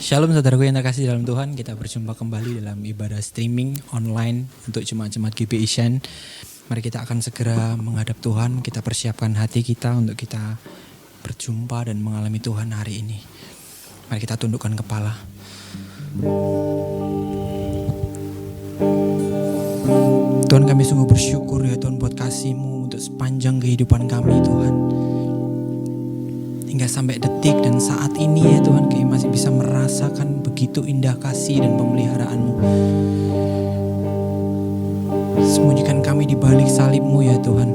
Shalom saudaraku yang terkasih dalam Tuhan, kita berjumpa kembali dalam ibadah streaming online untuk jemaat-jemaat GBI Shen. Mari kita akan segera menghadap Tuhan, kita persiapkan hati kita untuk kita berjumpa dan mengalami Tuhan hari ini. Mari kita tundukkan kepala. Tuhan, kami sungguh bersyukur ya Tuhan buat kasih-Mu untuk sepanjang kehidupan kami Tuhan. Hingga sampai detik dan saat ini ya Tuhan, kami masih bisa merasakan begitu indah kasih dan pemeliharaan-Mu. Sembunyikan kami di balik salib-Mu ya Tuhan.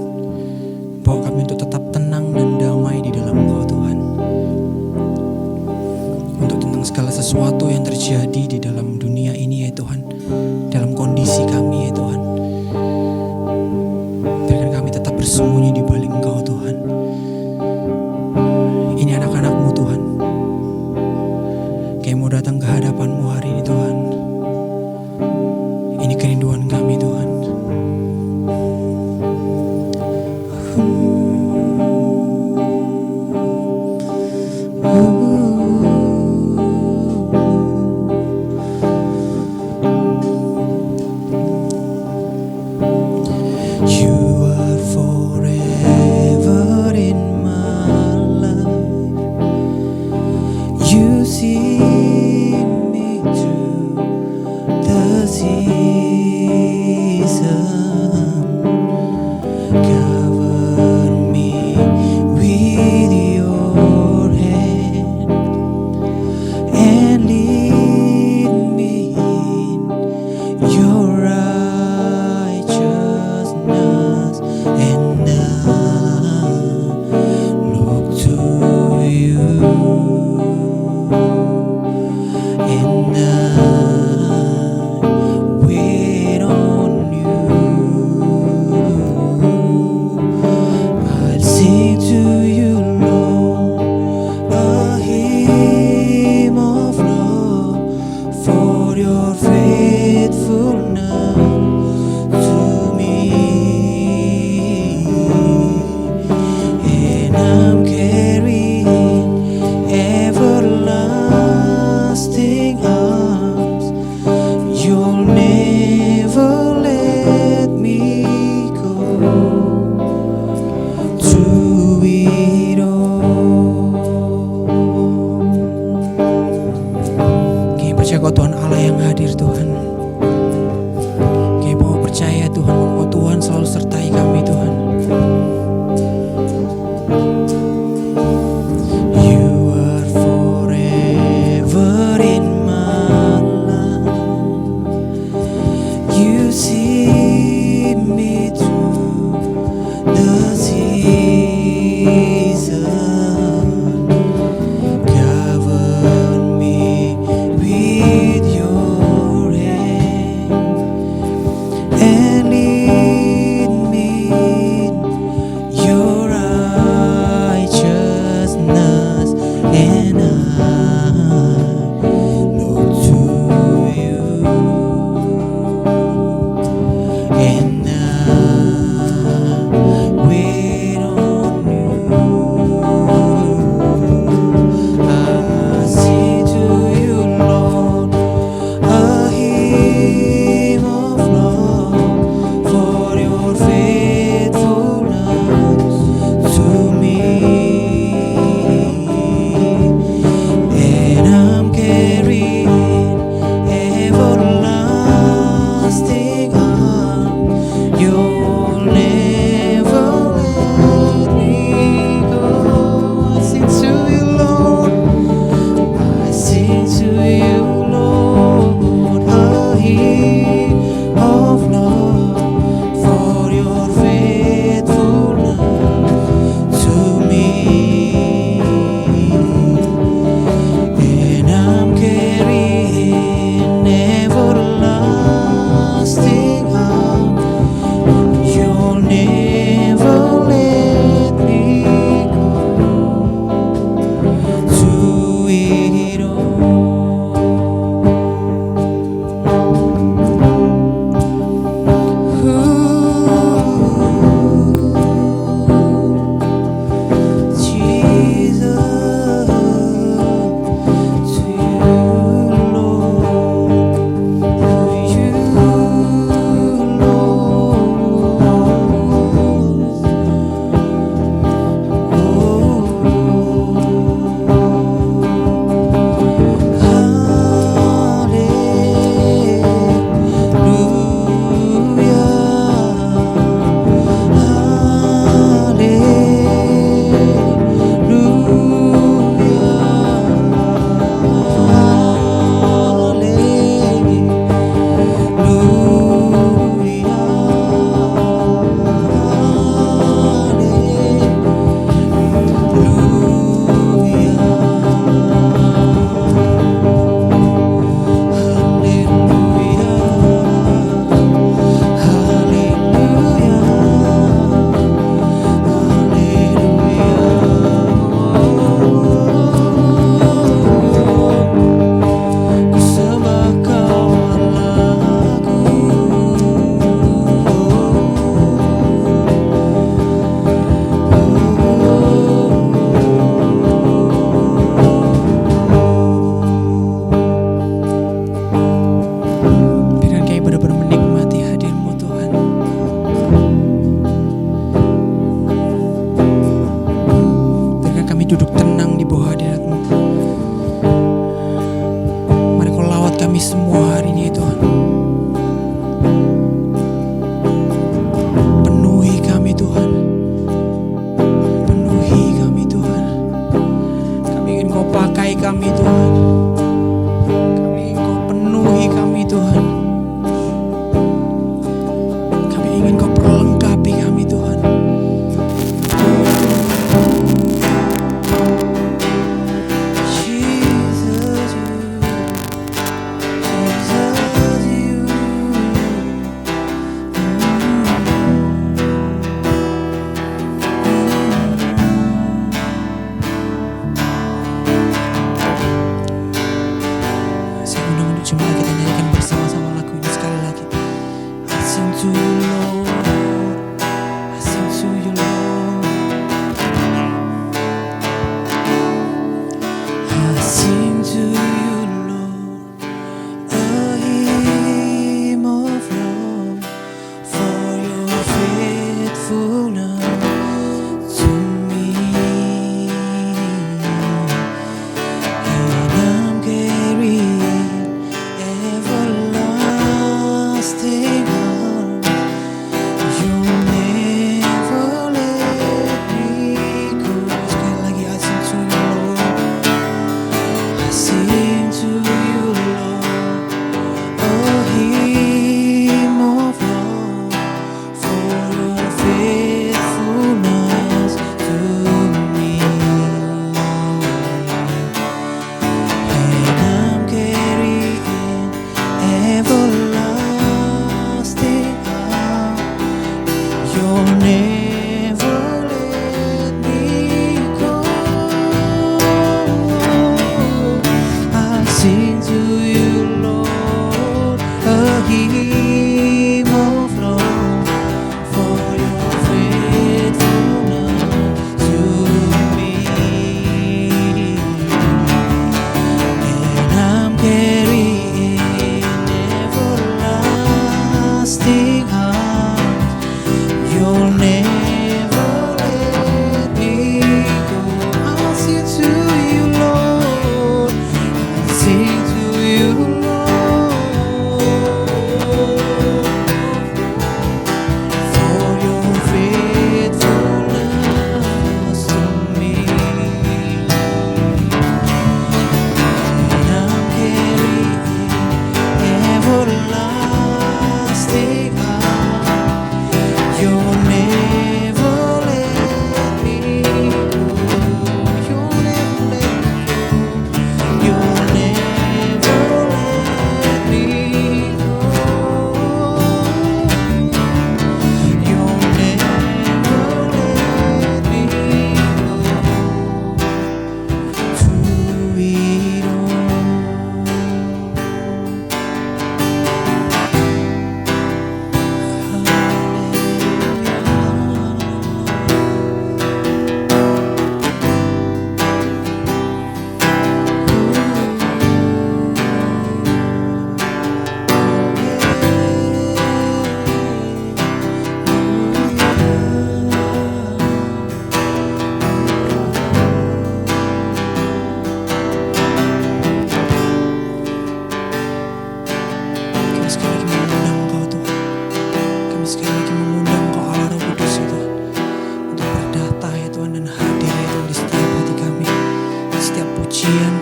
Bawa kami untuk tetap tenang dan damai di dalam Engkau Tuhan. Untuk tentang segala sesuatu yang terjadi di dalam dunia ini ya Tuhan, dalam kondisi kami ya Tuhan, biarkan kami tetap bersembunyi di balik Engkau Tuhan. Ini anak-anak-Mu Tuhan. Kami mau datang ke hadapan-Mu hari ini Tuhan. Ini kerinduan kami Tuhan. to you, Lord. I sing to you, Lord. I sing to you, Lord, a hymn of love for your faithfulness to me. And I'm carrying everlasting arms. You'll never let me go. Sekali lagi, I sing to you, Lord. I sing to you, Lord, a hymn of love for your faithfulness to me. And I'm carrying everlasting arms. You'll never let me go. I sing to you, Lord, a hymn of love for your faithfulness to me. And I'm carrying everlasting arms. You'll never let me go. I'll sing to you, Lord. I'll sing to you, Lord, for your faithfulness to me. And I'm carrying everlasting arms. You'll never let me go. You'll never let me go. You'll never let me go. You'll never let me go. Through it all. Kami sekali lagi mengundang Engkau, Tuhan. Kami sekali lagi mengundang Engkau, Allah Roh Kudus, ya Tuhan, untuk berdata, ya Tuhan, dan hadir, ya Tuhan, di setiap hati kami, di setiap pujian,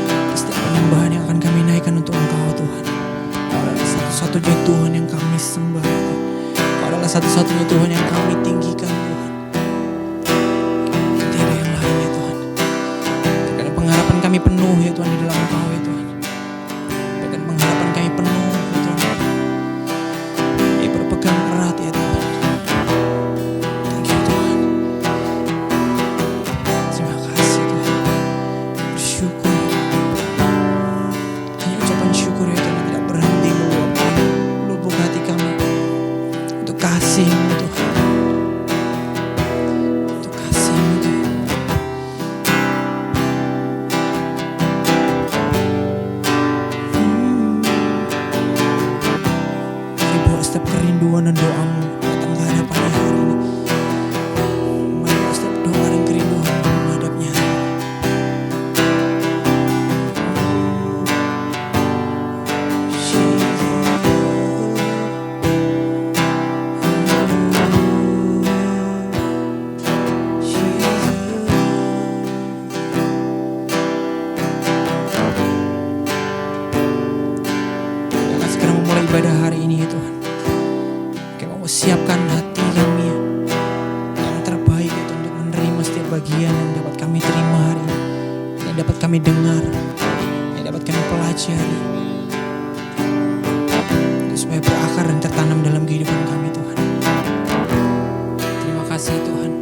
di setiap penyembahan yang akan kami naikkan untuk Engkau, Tuhan. Kau adalah satu-satunya Tuhan yang kami sembah, ya Tuhan. Kau adalah satu-satunya Tuhan yang kami tinggikan, Tuhan. Tidak ada yang lain, ya Tuhan. Karena pengharapan kami penuh, ya Tuhan, di dalam Engkau, ya Tuhan. Bahkan pengharapan kami penuh, ya Tuhan. Ia berpegang erat, ya Tuhan. Thank you, Tuhan. Terima kasih, Tuhan. Bersyukur, ya Tuhan. Hanya ucapan syukur, ya Tuhan, tidak berhenti meluapkan lubuk hati kami untuk kasih-Mu, Tuhan. Untuk kasih-Mu, Tuhan. Mari bawa setiap kerinduan dan doamu datang ke hadapannya hari ini. Mari bawa setiap doa dan kerinduan menghadapnya hari ini. Kami akan segera memulai ibadah hari ini, ya Tuhan. Kami mau siapkan hati kami, ya, yang terbaik, ya Tuhan, untuk menerima setiap bagian yang dapat kami terima hari ini, yang dapat kami dengar, yang dapat kami pelajari, supaya berakar dan tertanam dalam kehidupan kami, Tuhan. Terima kasih, Tuhan.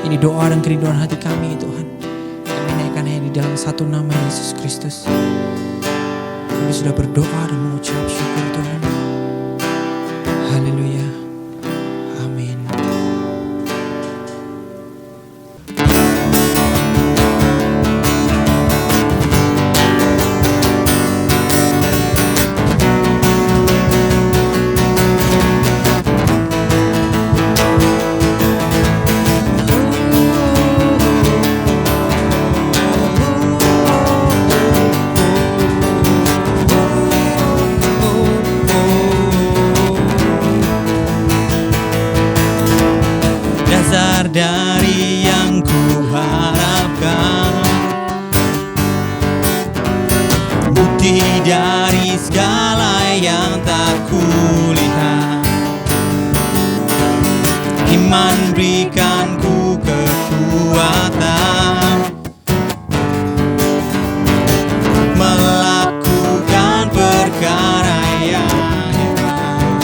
Ini doa dan kerinduan hati kami, Tuhan. Kami naikkan hanya di dalam satu nama, Yesus Kristus. Kami sudah berdoa dan mengucap syukur, Tuhan. Haleluya. pemulihan. Iman berikan ku kekuatan melakukan perkara yang hebat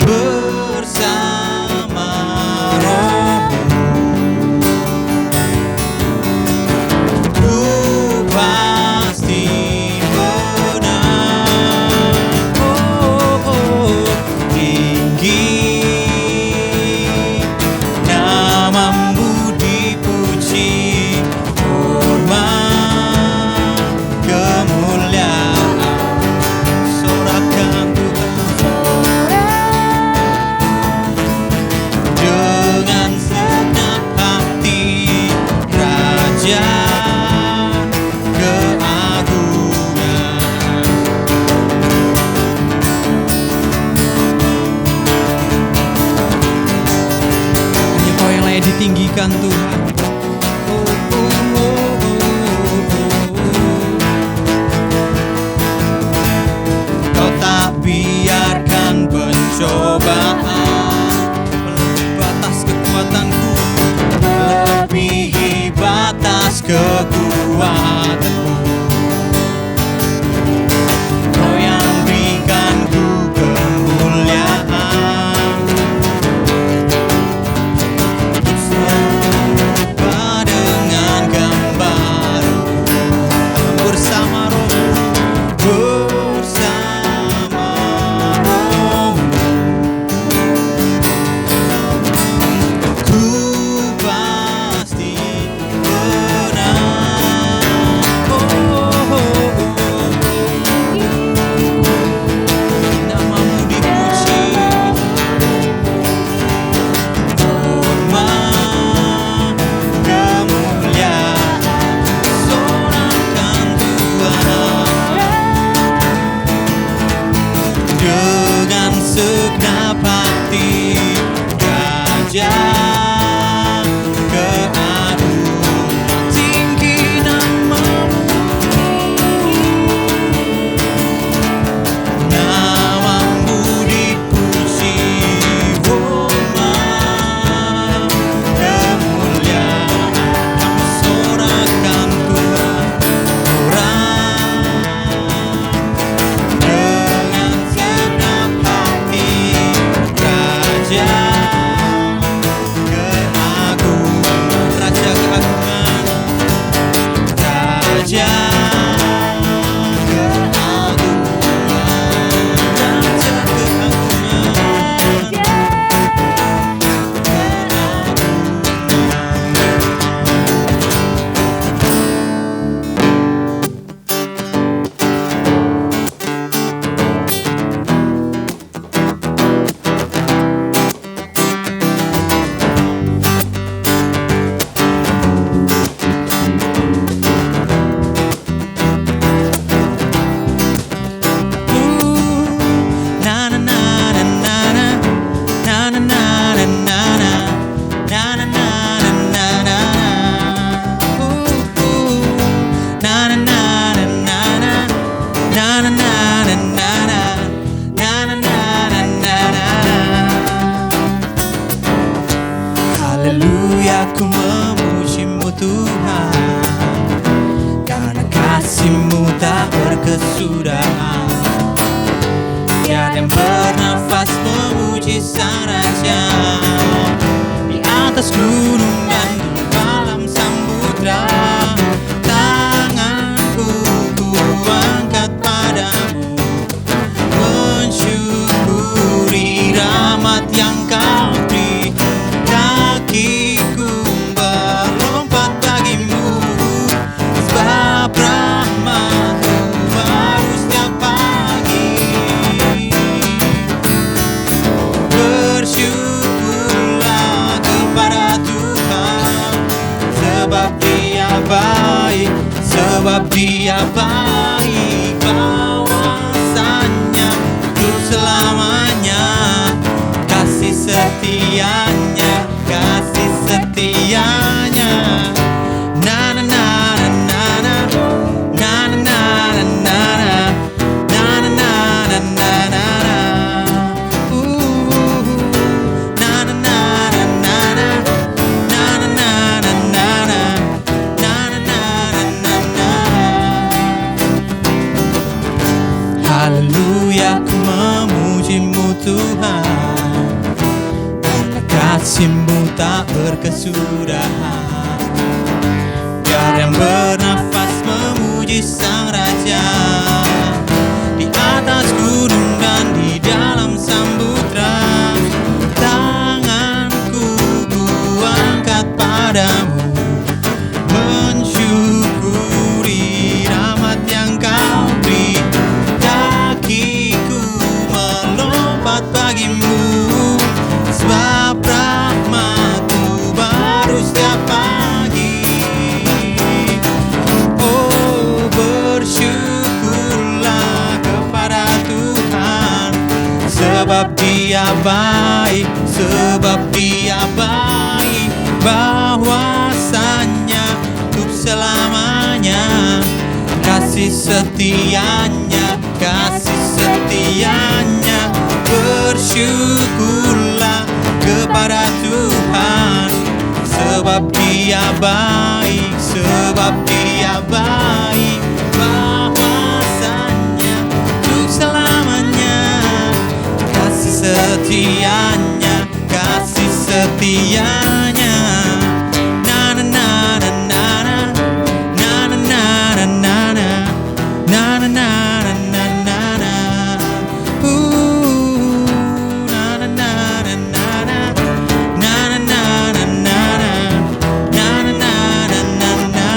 bersama Roh-Mu. Ku pasti menang. Tinggi namamu dipuji, hormat kemuliaan sorakan Tuhan dengan segenap hati, Raja keagungan. Hanya Kau yang layak ditinggikan Tuhan. Kau tak biarkan pencobaan melebihi batas kekuatanku, melebihi batas kekuatanku. Kau yang berikan ku kemuliaan serupa dengan gambar bersama Roh-Mu, bersama Roh-Mu. Ku pasti menang. Namamu dipuji, hormat kemuliaan sorakan Tuhan dengan segenap hati, Raja keagungan. Tinggi namamu, namamu dipuji, hormat kemuliaan kami sorakan Tuhan. Dengan segenap hati, Raja keagungan, Raja keagungan, Raja keagungan, Raja na na na na na na na na na na na na na na na. Na na na na na na na na na na na na na. Haleluya, ku memuji-Mu Tuhan, karena kasih-Mu tak berkesudahan. Tiada yang bernafas memuji Sang Raja di atas gunung dan di dalam samudra. Tanganku ku angkat padamu, mensyukuri rahmat yang Kau beri. Kakiku berlompat bagimu, sebab rahmat-Mu baru setiap pagi. Bersyukurlah kepada Tuhan, sebab Dia baik, sebab Dia baik. Kuasanya untuk selamanya, kasih setianya, kasih setianya. Na na na na na na na na na na na na na na na. kasih-Mu tak berkesudahan. Biar yang bernafas memuji Sang Raja, di atas gunung dan di dalam samudra. Tanganku ku angkat padamu, mensyukuri rahmat yang Kau beri. Kakiku melompat bagimu, sebab rahmat-Mu baru setiap pagi. Oh, bersyukurlah kepada Tuhan, sebab Dia baik, sebab Dia baik. Bahwasanya untuk selamanya kasih setianya, kasih setianya. Bersyukurlah kepada Tuhan, sebab Dia baik, sebab Dia baik. Bahwasanya untuk selamanya kasih setianya, kasih setianya. Na na na na na na na na na na na na na na na na na. Na na na na na na na na na na na na na na na.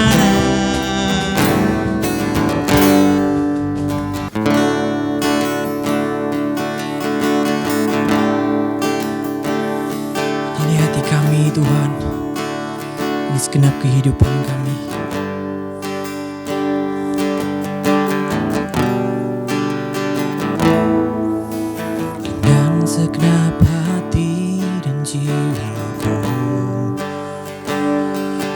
Ini hati kami Tuhan, ini segenap kehidupan kami. Dengan segenap hati dan jiwaku,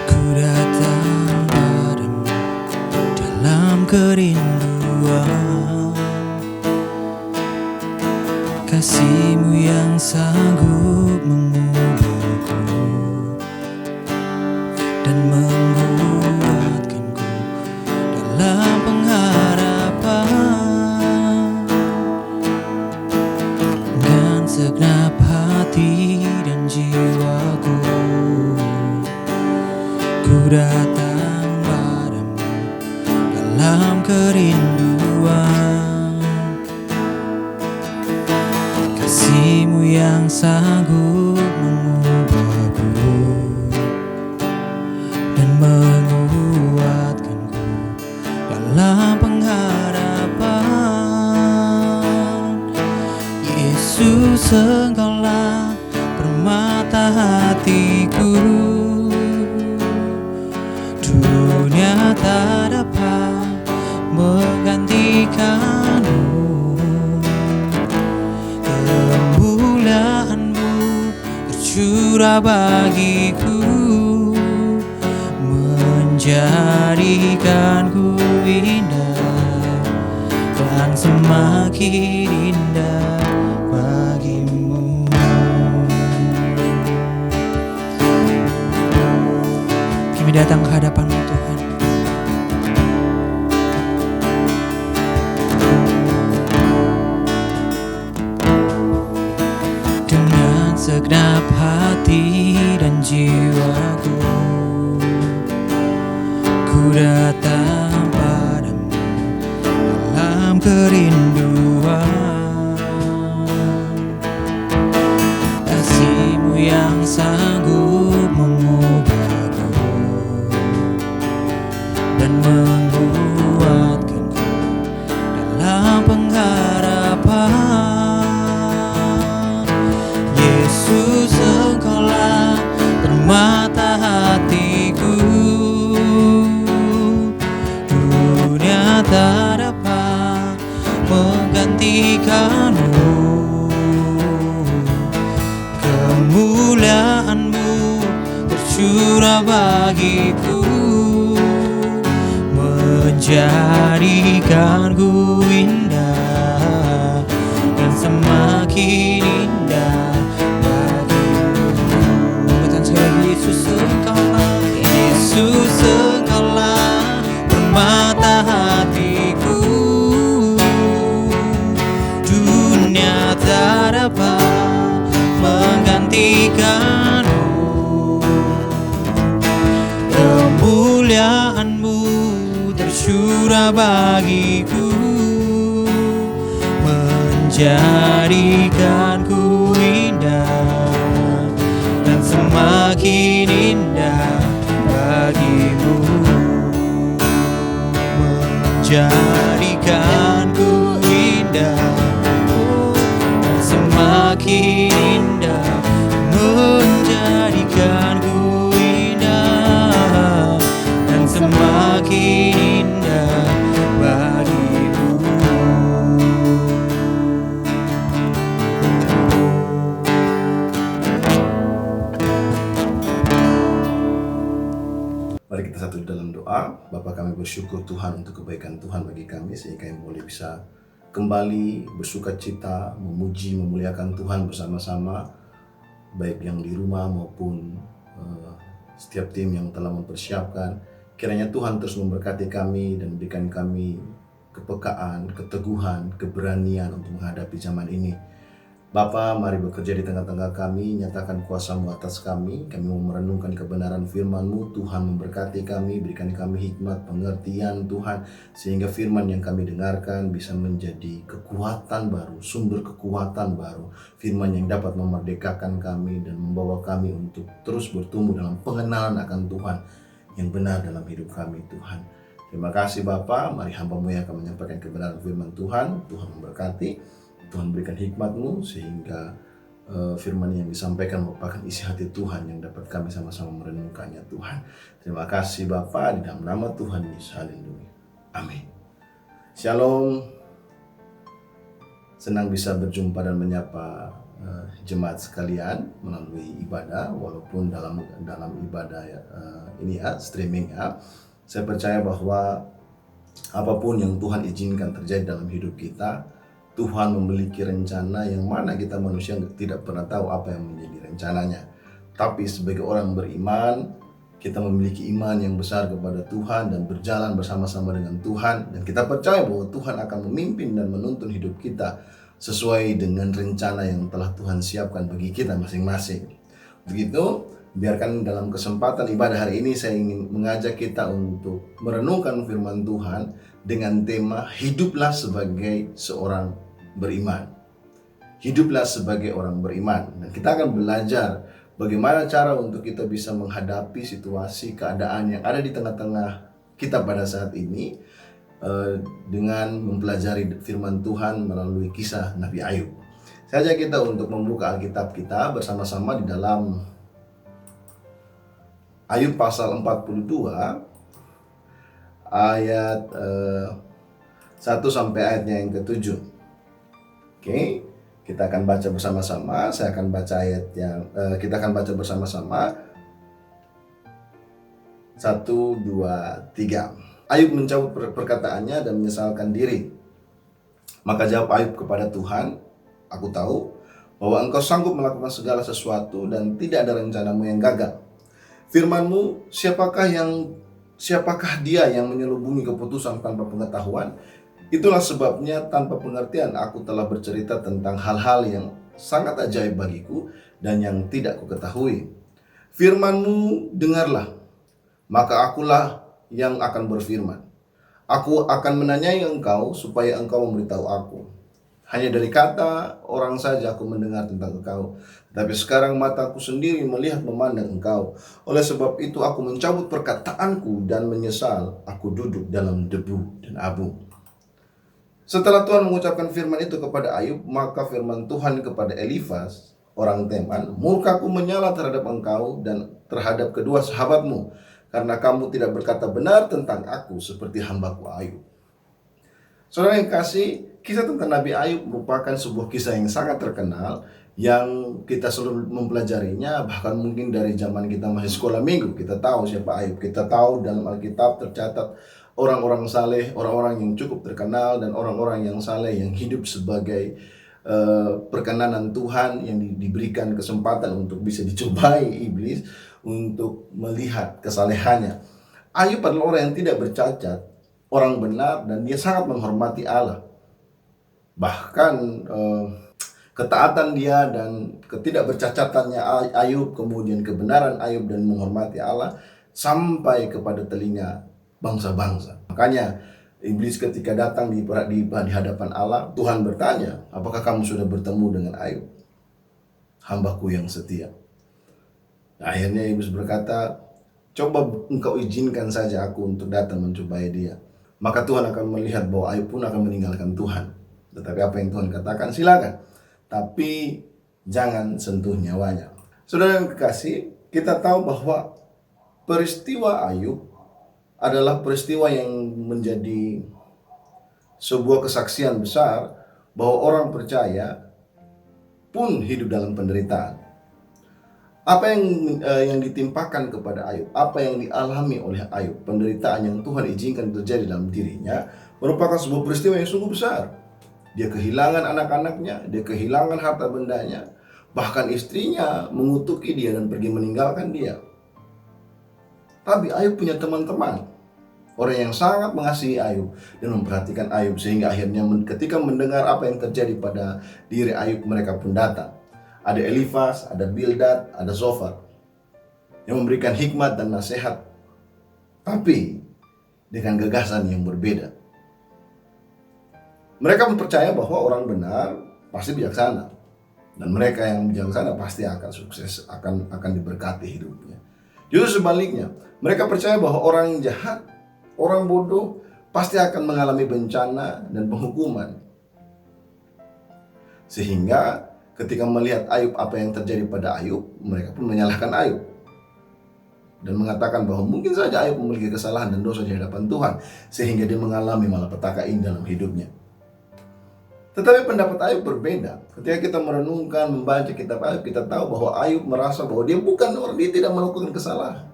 ku datang padamu dalam kerinduan. Kasih-Mu yang sanggup mengubahku dan menguatkanku dalam pengharapan. Dengan segenap hati dan jiwaku, ku datang padamu dalam kerinduan. Kasih-Mu yang sanggup mengubahku dan menguatkanku dalam pengharapan. Yesus, Engkaulah permata hatiku, dunia tak dapat menggantikan-Mu. Kemuliaan-Mu tercurah bagiku, menjadikanku indah dan semakin indah bagi-Mu. Kami datang ke hadapan-Mu Tuhan. Dengan segenap hati dan jiwaku, ku datang padamu dalam kerinduan. Kasih-Mu yang sanggup mengubahku dan menguatkanku dalam pengharapan. Yesus, Engkaulah permata hatiku, dunia tak dapat menggantikan-Mu. Kemuliaan-Mu tercurah bagiku, menjadikanku indah dan semakin indah bagimu. Katakan sekali lagi, Yesus Engkaulah, Yesus Engkaulah permata hatiku, dunia tak dapat menggantikan Kemuliaan-Mu tercurah bagiku, menjadikanku indah dan semakin indah bagimu, menjadikanku indah dan semakin indah, menjadikanku indah dan semakin indah bagimu. Mari kita satu dalam doa. Bapa, kami bersyukur Tuhan untuk kebaikan Tuhan bagi kami, sehingga kami boleh bisa kembali bersuka cita, memuji, memuliakan Tuhan bersama-sama, baik yang di rumah maupun setiap tim yang telah mempersiapkan. Kiranya Tuhan terus memberkati kami dan berikan kami kepekaan, keteguhan, keberanian untuk menghadapi zaman ini. Bapa, mari bekerja di tengah-tengah kami, nyatakan kuasa-Mu atas kami. Kami mau merenungkan kebenaran firman-Mu. Tuhan memberkati kami, berikan kami hikmat, pengertian Tuhan, sehingga firman yang kami dengarkan bisa menjadi kekuatan baru, sumber kekuatan baru. Firman yang dapat memerdekakan kami dan membawa kami untuk terus bertumbuh dalam pengenalan akan Tuhan yang benar dalam hidup kami, Tuhan. Terima kasih Bapa, mari hamba-Mu yang akan menyampaikan kebenaran firman Tuhan. Tuhan memberkati. Tuhan berikan hikmat-Mu sehingga firman yang disampaikan merupakan isi hati Tuhan yang dapat kami sama-sama merenungkannya, Tuhan. Terima kasih Bapa, di dalam nama Tuhan Yesus, haleluya. Amin. Shalom. Senang bisa berjumpa dan menyapa jemaat sekalian melalui ibadah, walaupun dalam ibadah ini streaming ya. Saya percaya bahwa apapun yang Tuhan izinkan terjadi dalam hidup kita, Tuhan memiliki rencana yang mana kita manusia tidak pernah tahu apa yang menjadi rencananya. Tapi sebagai orang beriman, kita memiliki iman yang besar kepada Tuhan dan berjalan bersama-sama dengan Tuhan. Dan kita percaya bahwa Tuhan akan memimpin dan menuntun hidup kita sesuai dengan rencana yang telah Tuhan siapkan bagi kita masing-masing. Begitu, biarkan dalam kesempatan ibadah hari ini saya ingin mengajak kita untuk merenungkan firman Tuhan dengan tema hiduplah sebagai seorang beriman. Hiduplah sebagai orang beriman. Dan kita akan belajar bagaimana cara untuk kita bisa menghadapi situasi keadaan yang ada di tengah-tengah kita pada saat ini dengan mempelajari firman Tuhan melalui kisah Nabi Ayub. Saya ajak kita untuk membuka Alkitab kita bersama-sama di dalam Ayub pasal 42 ayat 1 sampai ayatnya yang ke-7. Oke, kita akan baca bersama-sama. Saya akan baca ayat yang kita akan baca bersama-sama. 1, 2, 3. Ayub mencabut perkataannya dan menyesalkan diri. Maka jawab Ayub kepada Tuhan, "Aku tahu bahwa Engkau sanggup melakukan segala sesuatu dan tidak ada rencanamu yang gagal. Firman-Mu, siapakah dia yang menyelubungi keputusan tanpa pengetahuan? Itulah sebabnya tanpa pengertian aku telah bercerita tentang hal-hal yang sangat ajaib bagiku dan yang tidak kuketahui. Firman-Mu dengarlah, maka akulah yang akan berfirman. Aku akan menanyai Engkau supaya Engkau memberitahu aku. Hanya dari kata orang saja aku mendengar tentang Engkau, tapi sekarang mataku sendiri melihat memandang Engkau. Oleh sebab itu aku mencabut perkataanku dan menyesal. Aku duduk dalam debu dan abu." Setelah Tuhan mengucapkan firman itu kepada Ayub, maka firman Tuhan kepada Elifas, orang Teman, "Murkaku menyala terhadap engkau dan terhadap kedua sahabatmu, karena kamu tidak berkata benar tentang aku seperti hambaku Ayub." Saudara yang kasih, kisah tentang Nabi Ayub merupakan sebuah kisah yang sangat terkenal, yang kita selalu mempelajarinya, bahkan mungkin dari zaman kita masih sekolah minggu. Kita tahu siapa Ayub, kita tahu dalam Alkitab tercatat orang-orang saleh, orang-orang yang cukup terkenal, dan orang-orang yang saleh yang hidup sebagai perkenanan Tuhan, yang diberikan kesempatan untuk bisa dicobai iblis untuk melihat kesalehannya. Ayub adalah orang yang tidak bercacat, orang benar, dan dia sangat menghormati Allah. Bahkan ketaatan dia dan ketidakbercacatannya Ayub, kemudian kebenaran Ayub dan menghormati Allah sampai kepada telinga bangsa-bangsa. Makanya iblis ketika datang di hadapan Allah, Tuhan bertanya, apakah kamu sudah bertemu dengan Ayub, hambaku yang setia? Nah, akhirnya iblis berkata, coba engkau izinkan saja aku untuk datang mencobai dia. Maka Tuhan akan melihat bahwa Ayub pun akan meninggalkan Tuhan. Tetapi apa yang Tuhan katakan, silakan. Tapi jangan sentuh nyawanya. Saudara yang kekasih, kita tahu bahwa peristiwa Ayub adalah peristiwa yang menjadi sebuah kesaksian besar bahwa orang percaya pun hidup dalam penderitaan. Apa yang ditimpakan kepada Ayub, apa yang dialami oleh Ayub, penderitaan yang Tuhan izinkan terjadi dalam dirinya, merupakan sebuah peristiwa yang sungguh besar. Dia kehilangan anak-anaknya, dia kehilangan harta bendanya, bahkan istrinya mengutuki dia dan pergi meninggalkan dia. Tapi Ayub punya teman-teman, orang yang sangat mengasihi Ayub dan memperhatikan Ayub, sehingga akhirnya ketika mendengar apa yang terjadi pada diri Ayub, mereka pun datang. Ada Elifas, ada Bildad, ada Zofar yang memberikan hikmat dan nasihat, tapi dengan gagasan yang berbeda. Mereka percaya bahwa orang benar pasti bijaksana, dan mereka yang bijaksana pasti akan sukses, akan diberkati hidupnya. Justru sebaliknya, mereka percaya bahwa orang yang jahat, orang bodoh pasti akan mengalami bencana dan penghukuman. Sehingga ketika melihat Ayub, apa yang terjadi pada Ayub, mereka pun menyalahkan Ayub dan mengatakan bahwa mungkin saja Ayub memiliki kesalahan dan dosa di hadapan Tuhan, sehingga dia mengalami malapetaka ini dalam hidupnya. Tetapi pendapat Ayub berbeda. Ketika kita merenungkan, membaca kitab Ayub, kita tahu bahwa Ayub merasa bahwa dia bukan orang, dia tidak melakukan kesalahan.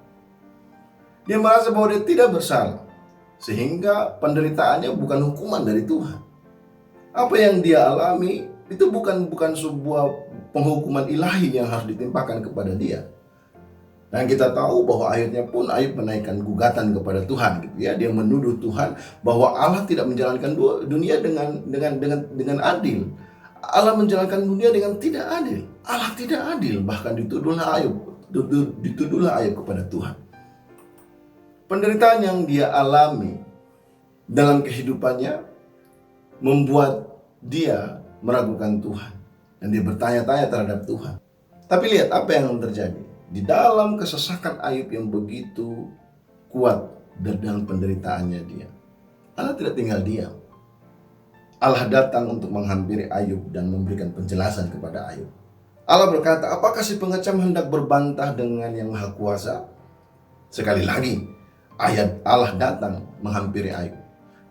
Dia merasa bahwa dia tidak bersalah, sehingga penderitaannya bukan hukuman dari Tuhan. Apa yang dia alami itu bukan sebuah penghukuman ilahi yang harus ditimpakan kepada dia. Dan kita tahu bahwa akhirnya pun Ayub menaikkan gugatan kepada Tuhan, gitu ya. Dia menuduh Tuhan bahwa Allah tidak menjalankan dunia dengan adil. Allah menjalankan dunia dengan tidak adil. Allah tidak adil, bahkan dituduhlah Ayub kepada Tuhan. Penderitaan yang dia alami dalam kehidupannya membuat dia meragukan Tuhan, dan dia bertanya-tanya terhadap Tuhan. Tapi lihat apa yang terjadi. Di dalam kesesakan Ayub yang begitu kuat dalam penderitaannya dia, Allah tidak tinggal diam. Allah datang untuk menghampiri Ayub dan memberikan penjelasan kepada Ayub. Allah berkata, apakah si pengecam hendak berbantah dengan yang Maha Kuasa? Sekali lagi, ayat Allah datang menghampiri Ayub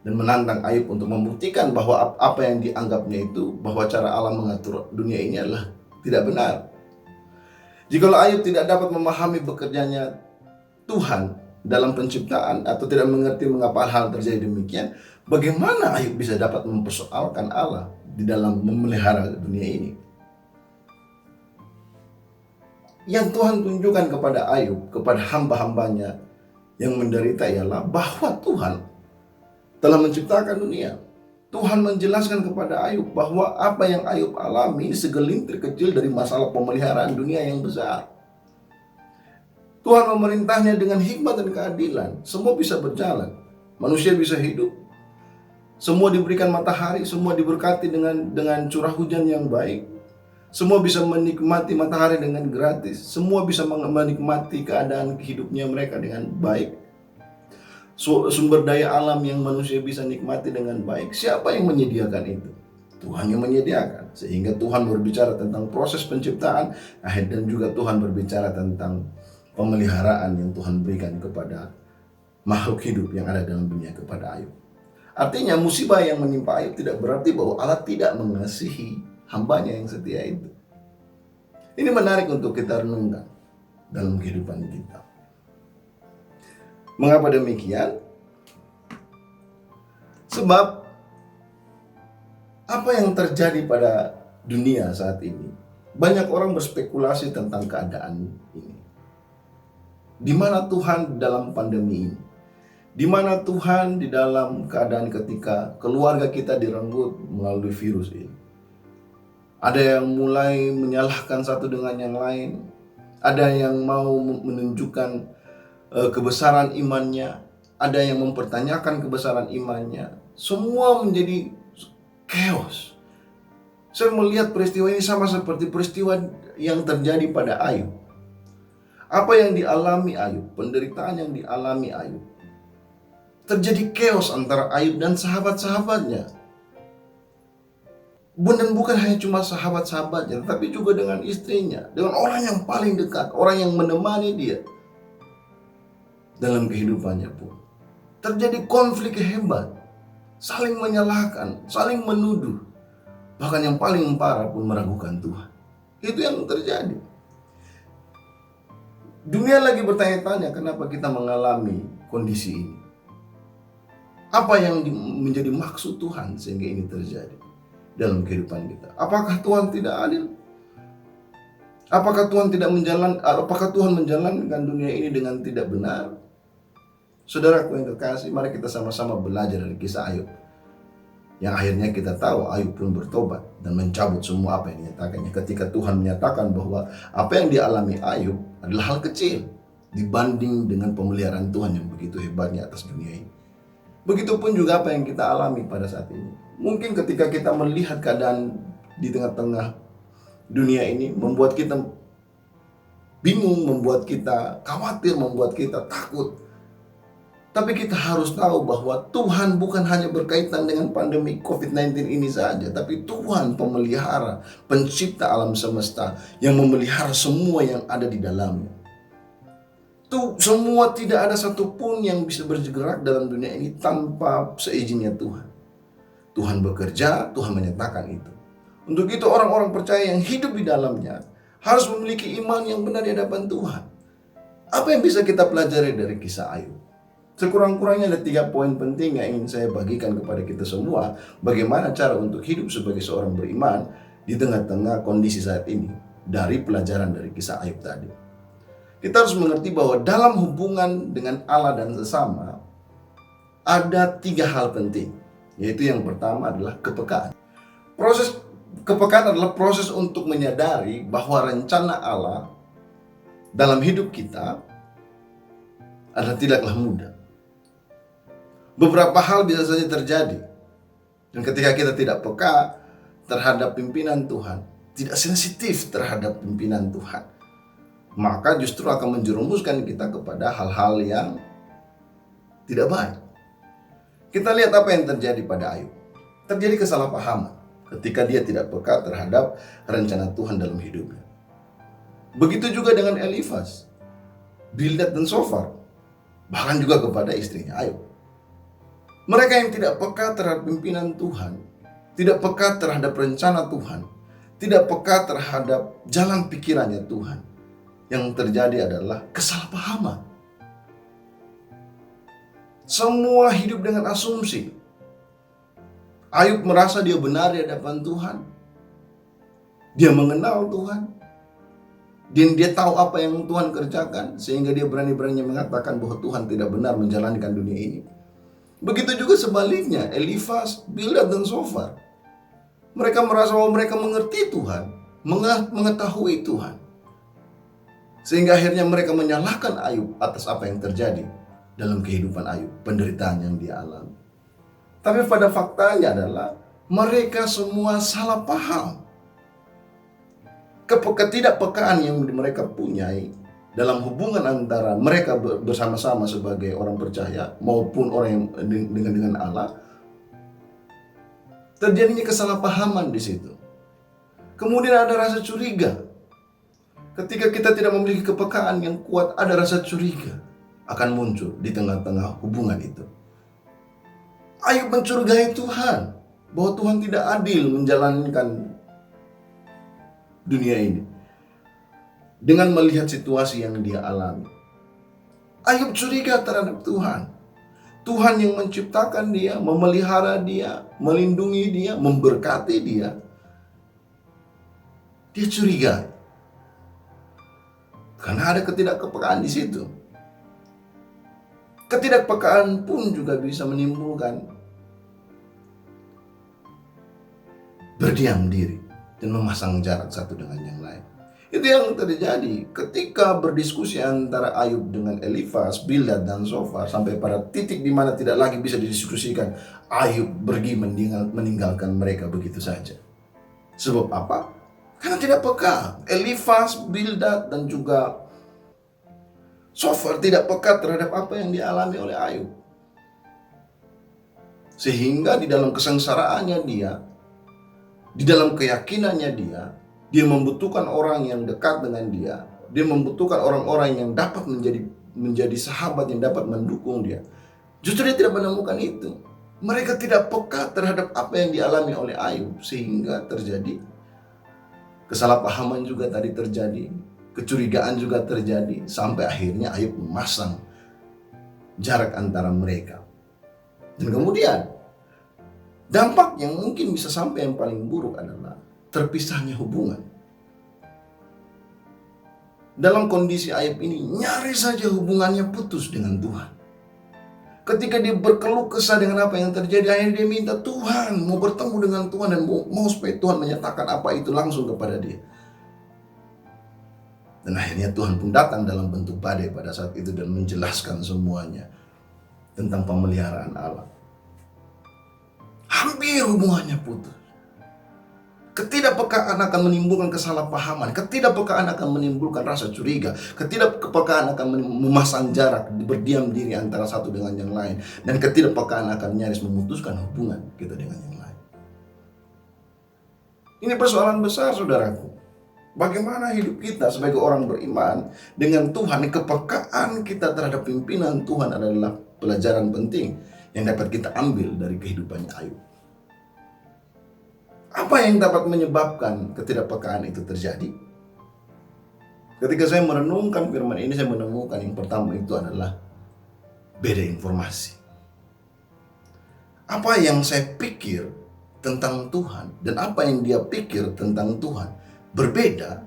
dan menantang Ayub untuk membuktikan bahwa apa yang dianggapnya itu, bahwa cara Allah mengatur dunia ini adalah tidak benar. Jikalau Ayub tidak dapat memahami bekerjanya Tuhan dalam penciptaan, atau tidak mengerti mengapa hal terjadi demikian, bagaimana Ayub bisa dapat mempersoalkan Allah di dalam memelihara dunia ini? Yang Tuhan tunjukkan kepada Ayub, kepada hamba-hambanya yang menderita, ialah bahwa Tuhan telah menciptakan dunia. Tuhan menjelaskan kepada Ayub bahwa apa yang Ayub alami segelintir kecil dari masalah pemeliharaan dunia yang besar. Tuhan memerintahnya dengan hikmat dan keadilan. Semua bisa berjalan, manusia bisa hidup, semua diberikan matahari, semua diberkati dengan curah hujan yang baik, semua bisa menikmati matahari dengan gratis, semua bisa menikmati keadaan hidupnya mereka dengan baik. Sumber daya alam yang manusia bisa nikmati dengan baik, siapa yang menyediakan itu? Tuhan yang menyediakan. Sehingga Tuhan berbicara tentang proses penciptaan, dan juga Tuhan berbicara tentang pemeliharaan yang Tuhan berikan kepada makhluk hidup yang ada dalam dunia kepada Ayub. Artinya musibah yang menimpa Ayub tidak berarti bahwa Allah tidak mengasihi hambanya yang setia itu. Ini menarik untuk kita renungkan dalam kehidupan kita. Mengapa demikian? Sebab apa yang terjadi pada dunia saat ini, banyak orang berspekulasi tentang keadaan ini. Di mana Tuhan dalam pandemi ini? Di mana Tuhan di dalam keadaan ketika keluarga kita direnggut melalui virus ini? Ada yang mulai menyalahkan satu dengan yang lain. Ada yang mau menunjukkan kebesaran imannya. Ada yang mempertanyakan kebesaran imannya. Semua menjadi chaos. Saya melihat peristiwa ini sama seperti peristiwa yang terjadi pada Ayub. Apa yang dialami Ayub, penderitaan yang dialami Ayub, terjadi chaos antara Ayub dan sahabat-sahabatnya. Dan bukan hanya cuma sahabat-sahabatnya, tapi juga dengan istrinya, dengan orang yang paling dekat, orang yang menemani dia dalam kehidupannya pun. Terjadi konflik hebat, saling menyalahkan, saling menuduh. Bahkan yang paling parah pun meragukan Tuhan. Itu yang terjadi. Dunia lagi bertanya-tanya kenapa kita mengalami kondisi ini. Apa yang menjadi maksud Tuhan sehingga ini terjadi dalam kehidupan kita? Apakah Tuhan tidak adil? Apakah Tuhan menjalankan dunia ini dengan tidak benar? Saudaraku yang terkasih, mari kita sama-sama belajar dari kisah Ayub. Yang akhirnya kita tahu Ayub pun bertobat dan mencabut semua apa yang dinyatakannya. Ketika Tuhan menyatakan bahwa apa yang dialami Ayub adalah hal kecil dibanding dengan pemeliharaan Tuhan yang begitu hebatnya atas dunia ini. Begitupun juga apa yang kita alami pada saat ini. Mungkin ketika kita melihat keadaan di tengah-tengah dunia ini membuat kita bingung, membuat kita khawatir, membuat kita takut. Tapi kita harus tahu bahwa Tuhan bukan hanya berkaitan dengan pandemi COVID-19 ini saja, tapi Tuhan pemelihara, pencipta alam semesta yang memelihara semua yang ada di dalamnya. Semua, tidak ada satupun yang bisa bergerak dalam dunia ini tanpa seizinnya Tuhan. Tuhan bekerja, Tuhan menyatakan itu. Untuk itu orang-orang percaya yang hidup di dalamnya harus memiliki iman yang benar di hadapan Tuhan. Apa yang bisa kita pelajari dari kisah Ayub? Sekurang-kurangnya ada 3 poin penting yang ingin saya bagikan kepada kita semua. Bagaimana cara untuk hidup sebagai seorang beriman di tengah-tengah kondisi saat ini. Dari pelajaran dari kisah Ayub tadi. Kita harus mengerti bahwa dalam hubungan dengan Allah dan sesama ada 3 hal penting. Yaitu yang pertama adalah kepekaan. Proses kepekaan adalah proses untuk menyadari bahwa rencana Allah dalam hidup kita adalah tidaklah mudah. Beberapa hal bisa saja terjadi. Dan ketika kita tidak peka terhadap pimpinan Tuhan, tidak sensitif terhadap pimpinan Tuhan, maka justru akan menjerumuskan kita kepada hal-hal yang tidak baik. Kita lihat apa yang terjadi pada Ayub. Terjadi kesalahpahaman ketika dia tidak peka terhadap rencana Tuhan dalam hidupnya. Begitu juga dengan Elifaz, Bildad dan Sofar, bahkan juga kepada istrinya Ayub. Mereka yang tidak peka terhadap pimpinan Tuhan, tidak peka terhadap rencana Tuhan, tidak peka terhadap jalan pikirannya Tuhan, yang terjadi adalah kesalahpahaman. Semua hidup dengan asumsi. Ayub merasa dia benar di hadapan Tuhan. Dia mengenal Tuhan. Dan dia tahu apa yang Tuhan kerjakan, sehingga dia berani-beraninya mengatakan bahwa Tuhan tidak benar menjalankan dunia ini. Begitu juga sebaliknya, Elifaz, Bildad dan Sofar. Mereka merasa bahwa mereka mengerti Tuhan, mengetahui Tuhan. Sehingga akhirnya mereka menyalahkan Ayub atas apa yang terjadi dalam kehidupan Ayub, penderitaan yang dia alami. Tapi pada faktanya adalah mereka semua salah paham. Ketidakpekaan yang mereka punyai dalam hubungan antara mereka bersama-sama sebagai orang percaya maupun orang yang dengan Allah, terjadinya kesalahpahaman di situ. Kemudian ada rasa curiga. Ketika kita tidak memiliki kepekaan yang kuat, ada rasa curiga akan muncul di tengah-tengah hubungan itu. Ayub mencurigai Tuhan, bahwa Tuhan tidak adil menjalankan dunia ini. Dengan melihat situasi yang dia alami, Ayub curiga terhadap Tuhan. Tuhan yang menciptakan dia, memelihara dia, melindungi dia, memberkati dia. Dia curiga. Karena ada ketidakpekaan di situ. Ketidakpekaan pun juga bisa menimbulkan berdiam diri. dan memasang jarak satu dengan yang lain. Itu yang terjadi ketika berdiskusi antara Ayub dengan Elifaz, Bildad dan Zofar, sampai pada titik di mana tidak lagi bisa didiskusikan. Ayub pergi meninggalkan mereka begitu saja. Sebab apa? Karena tidak peka. Elifaz, Bildad dan juga Zofar tidak peka terhadap apa yang dialami oleh Ayub. Sehingga di dalam kesengsaraannya dia, di dalam keyakinannya dia membutuhkan orang yang dekat dengan dia membutuhkan orang-orang yang dapat menjadi sahabat yang dapat mendukung dia. Justru dia tidak menemukan itu. Mereka tidak peka terhadap apa yang dialami oleh Ayub, sehingga terjadi kesalahpahaman juga tadi terjadi, kecurigaan juga terjadi, sampai akhirnya Ayub memasang jarak antara mereka. Dan kemudian dampak yang mungkin bisa sampai yang paling buruk adalah terpisahnya hubungan. Dalam kondisi Ayub ini, nyaris saja hubungannya putus dengan Tuhan. Ketika dia berkeluh kesah dengan apa yang terjadi, akhirnya dia minta Tuhan, mau bertemu dengan Tuhan dan mau supaya Tuhan menyatakan apa itu langsung kepada dia. Dan akhirnya Tuhan pun datang dalam bentuk badai pada saat itu dan menjelaskan semuanya tentang pemeliharaan Allah. Hampir hubungannya putus. Ketidakpekaan akan menimbulkan kesalahpahaman. Ketidakpekaan akan menimbulkan rasa curiga. Ketidakpekaan akan memasang jarak, berdiam diri antara satu dengan yang lain. Dan ketidakpekaan akan nyaris memutuskan hubungan kita dengan yang lain. Ini persoalan besar, saudaraku. Bagaimana hidup kita sebagai orang beriman dengan Tuhan? Kepekaan kita terhadap pimpinan Tuhan adalah pelajaran penting yang dapat kita ambil dari kehidupannya Ayub. Apa yang dapat menyebabkan ketidakpekaan itu terjadi? Ketika saya merenungkan firman ini, saya menemukan yang pertama itu adalah beda informasi. Apa yang saya pikir tentang Tuhan dan apa yang dia pikir tentang Tuhan berbeda,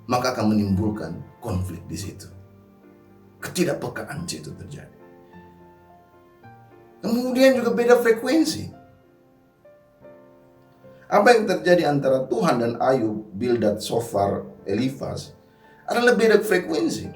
maka akan menimbulkan konflik di situ. Ketidakpekaan di situ terjadi. Kemudian juga beda frekuensi. Apa yang terjadi antara Tuhan dan Ayub, Bildad, Zofar, Elifaz adalah beda frekuensi.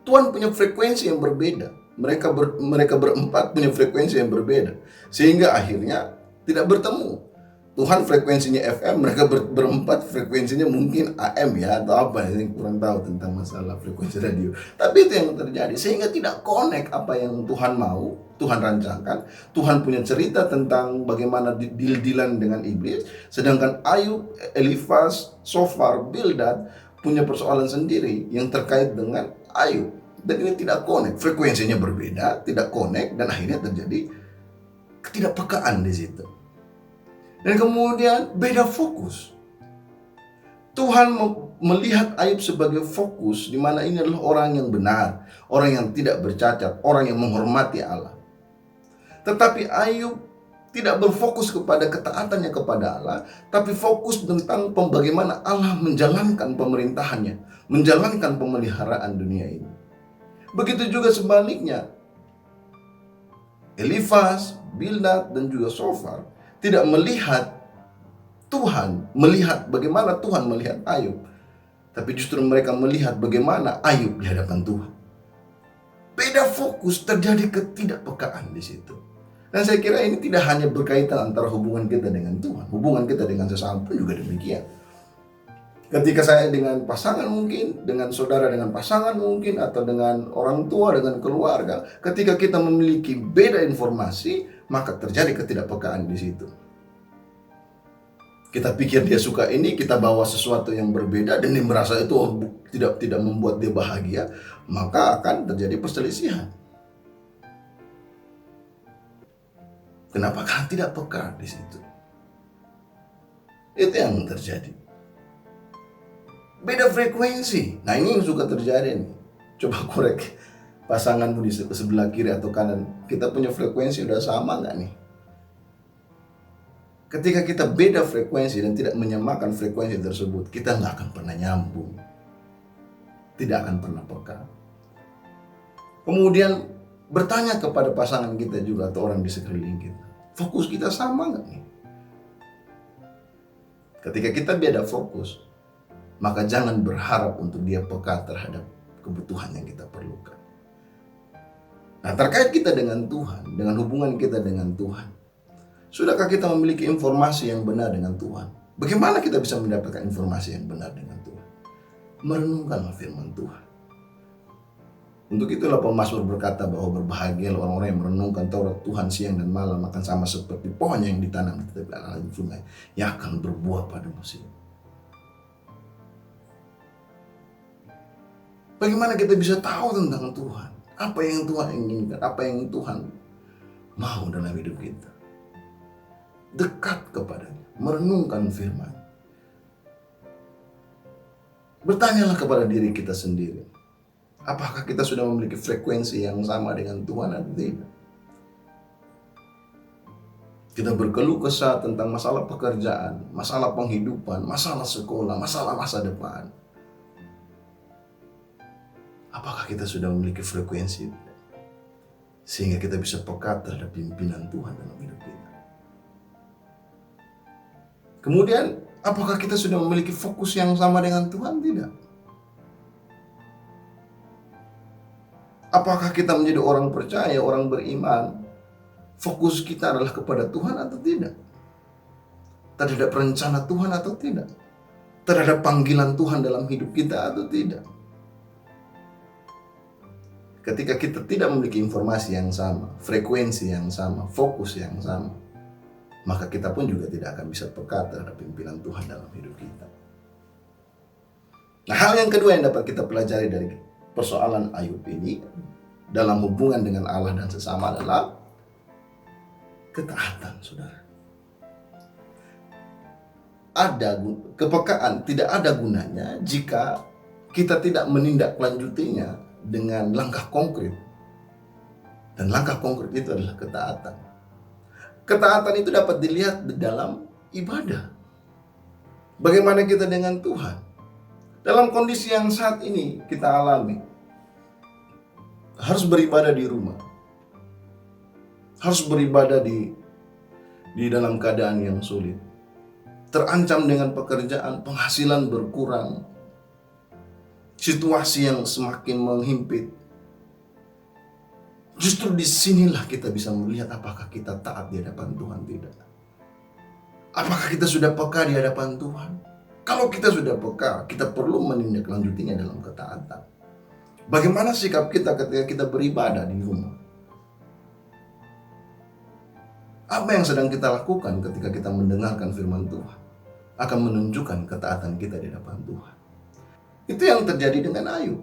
Tuhan punya frekuensi yang berbeda. Mereka berempat punya frekuensi yang berbeda. Sehingga akhirnya tidak bertemu. Tuhan frekuensinya FM, mereka berempat frekuensinya mungkin AM ya, atau apa, saya kurang tahu tentang masalah frekuensi radio. Tapi itu yang terjadi, sehingga tidak connect apa yang Tuhan mau, Tuhan rancangkan. Tuhan punya cerita tentang bagaimana deal-dealan dengan iblis, sedangkan Ayub, Elifaz, Zofar, Bildad punya persoalan sendiri yang terkait dengan Ayub. Dan ini tidak connect, frekuensinya berbeda, tidak connect, dan akhirnya terjadi ketidakpekaan di situ. Dan kemudian beda fokus. Tuhan melihat Ayub sebagai fokus, di mana ini adalah orang yang benar, orang yang tidak bercacat, orang yang menghormati Allah. Tetapi Ayub tidak berfokus kepada ketaatannya kepada Allah, tapi fokus tentang bagaimana Allah menjalankan pemerintahannya, menjalankan pemeliharaan dunia ini. Begitu juga sebaliknya, Elifaz, Bildad, dan juga Zofar tidak melihat Tuhan, melihat bagaimana Tuhan melihat Ayub, tapi justru mereka melihat bagaimana Ayub di hadapan Tuhan. Beda fokus, terjadi ketidakpekaan di situ. Dan saya kira ini tidak hanya berkaitan antara hubungan kita dengan Tuhan, hubungan kita dengan sesama pun juga demikian. Ketika saya dengan pasangan mungkin, dengan saudara dengan pasangan mungkin, atau dengan orang tua, dengan keluarga, ketika kita memiliki beda informasi, maka terjadi ketidakpekaan di situ. Kita pikir dia suka ini, kita bawa sesuatu yang berbeda, dan dia merasa itu tidak membuat dia bahagia, maka akan terjadi perselisihan. Kenapa? Karena tidak peka di situ. Itu yang terjadi. Beda frekuensi. Nah, ini yang suka terjadi nih. Coba korek pasanganmu di sebelah kiri atau kanan. Kita punya frekuensi udah sama nggak nih? Ketika kita beda frekuensi dan tidak menyamakan frekuensi tersebut, kita nggak akan pernah nyambung. Tidak akan pernah peka. Kemudian bertanya kepada pasangan kita juga atau orang di sekeliling kita. Fokus kita sama nggak nih? Ketika kita beda fokus, maka jangan berharap untuk dia peka terhadap kebutuhan yang kita perlukan. Nah, terkait kita dengan Tuhan, dengan hubungan kita dengan Tuhan, sudahkah kita memiliki informasi yang benar dengan Tuhan? Bagaimana kita bisa mendapatkan informasi yang benar dengan Tuhan? Merenungkanlah firman Tuhan. Untuk itulah pemazmur berkata bahwa berbahagialah orang-orang yang merenungkan Taurat Tuhan siang dan malam, akan sama seperti pohon yang ditanam di tepi alam sungai yang akan berbuah pada musim. Bagaimana kita bisa tahu tentang Tuhan? Apa yang Tuhan inginkan? Apa yang Tuhan mau dalam hidup kita? Dekat kepadanya, merenungkan firman. Bertanyalah kepada diri kita sendiri, apakah kita sudah memiliki frekuensi yang sama dengan Tuhan atau tidak? Kita berkeluh kesah tentang masalah pekerjaan, masalah penghidupan, masalah sekolah, masalah masa depan. Apakah kita sudah memiliki frekuensi sehingga kita bisa peka terhadap pimpinan Tuhan dalam hidup kita? Kemudian, apakah kita sudah memiliki fokus yang sama dengan Tuhan? Tidak. Apakah kita menjadi orang percaya, orang beriman, fokus kita adalah kepada Tuhan atau tidak? Terhadap rencana Tuhan atau tidak? Terhadap panggilan Tuhan dalam hidup kita atau tidak? Ketika kita tidak memiliki informasi yang sama, frekuensi yang sama, fokus yang sama, maka kita pun juga tidak akan bisa peka terhadap pimpinan Tuhan dalam hidup kita. Nah, hal yang kedua yang dapat kita pelajari dari persoalan Ayub ini dalam hubungan dengan Allah dan sesama adalah ketaatan, saudara. Kepekaan tidak ada gunanya jika kita tidak menindaklanjutinya dengan langkah konkret. Dan langkah konkret itu adalah ketaatan. Ketaatan itu dapat dilihat di dalam ibadah. Bagaimana kita dengan Tuhan? Dalam kondisi yang saat ini kita alami, harus beribadah di rumah, harus beribadah di dalam keadaan yang sulit, terancam dengan pekerjaan, penghasilan berkurang, situasi yang semakin menghimpit. Justru disinilah kita bisa melihat apakah kita taat di hadapan Tuhan tidak. Apakah kita sudah peka di hadapan Tuhan? Kalau kita sudah peka, kita perlu menindaklanjutinya dalam ketaatan. Bagaimana sikap kita ketika kita beribadah di rumah? Apa yang sedang kita lakukan ketika kita mendengarkan firman Tuhan akan menunjukkan ketaatan kita di hadapan Tuhan. Itu yang terjadi dengan Ayub.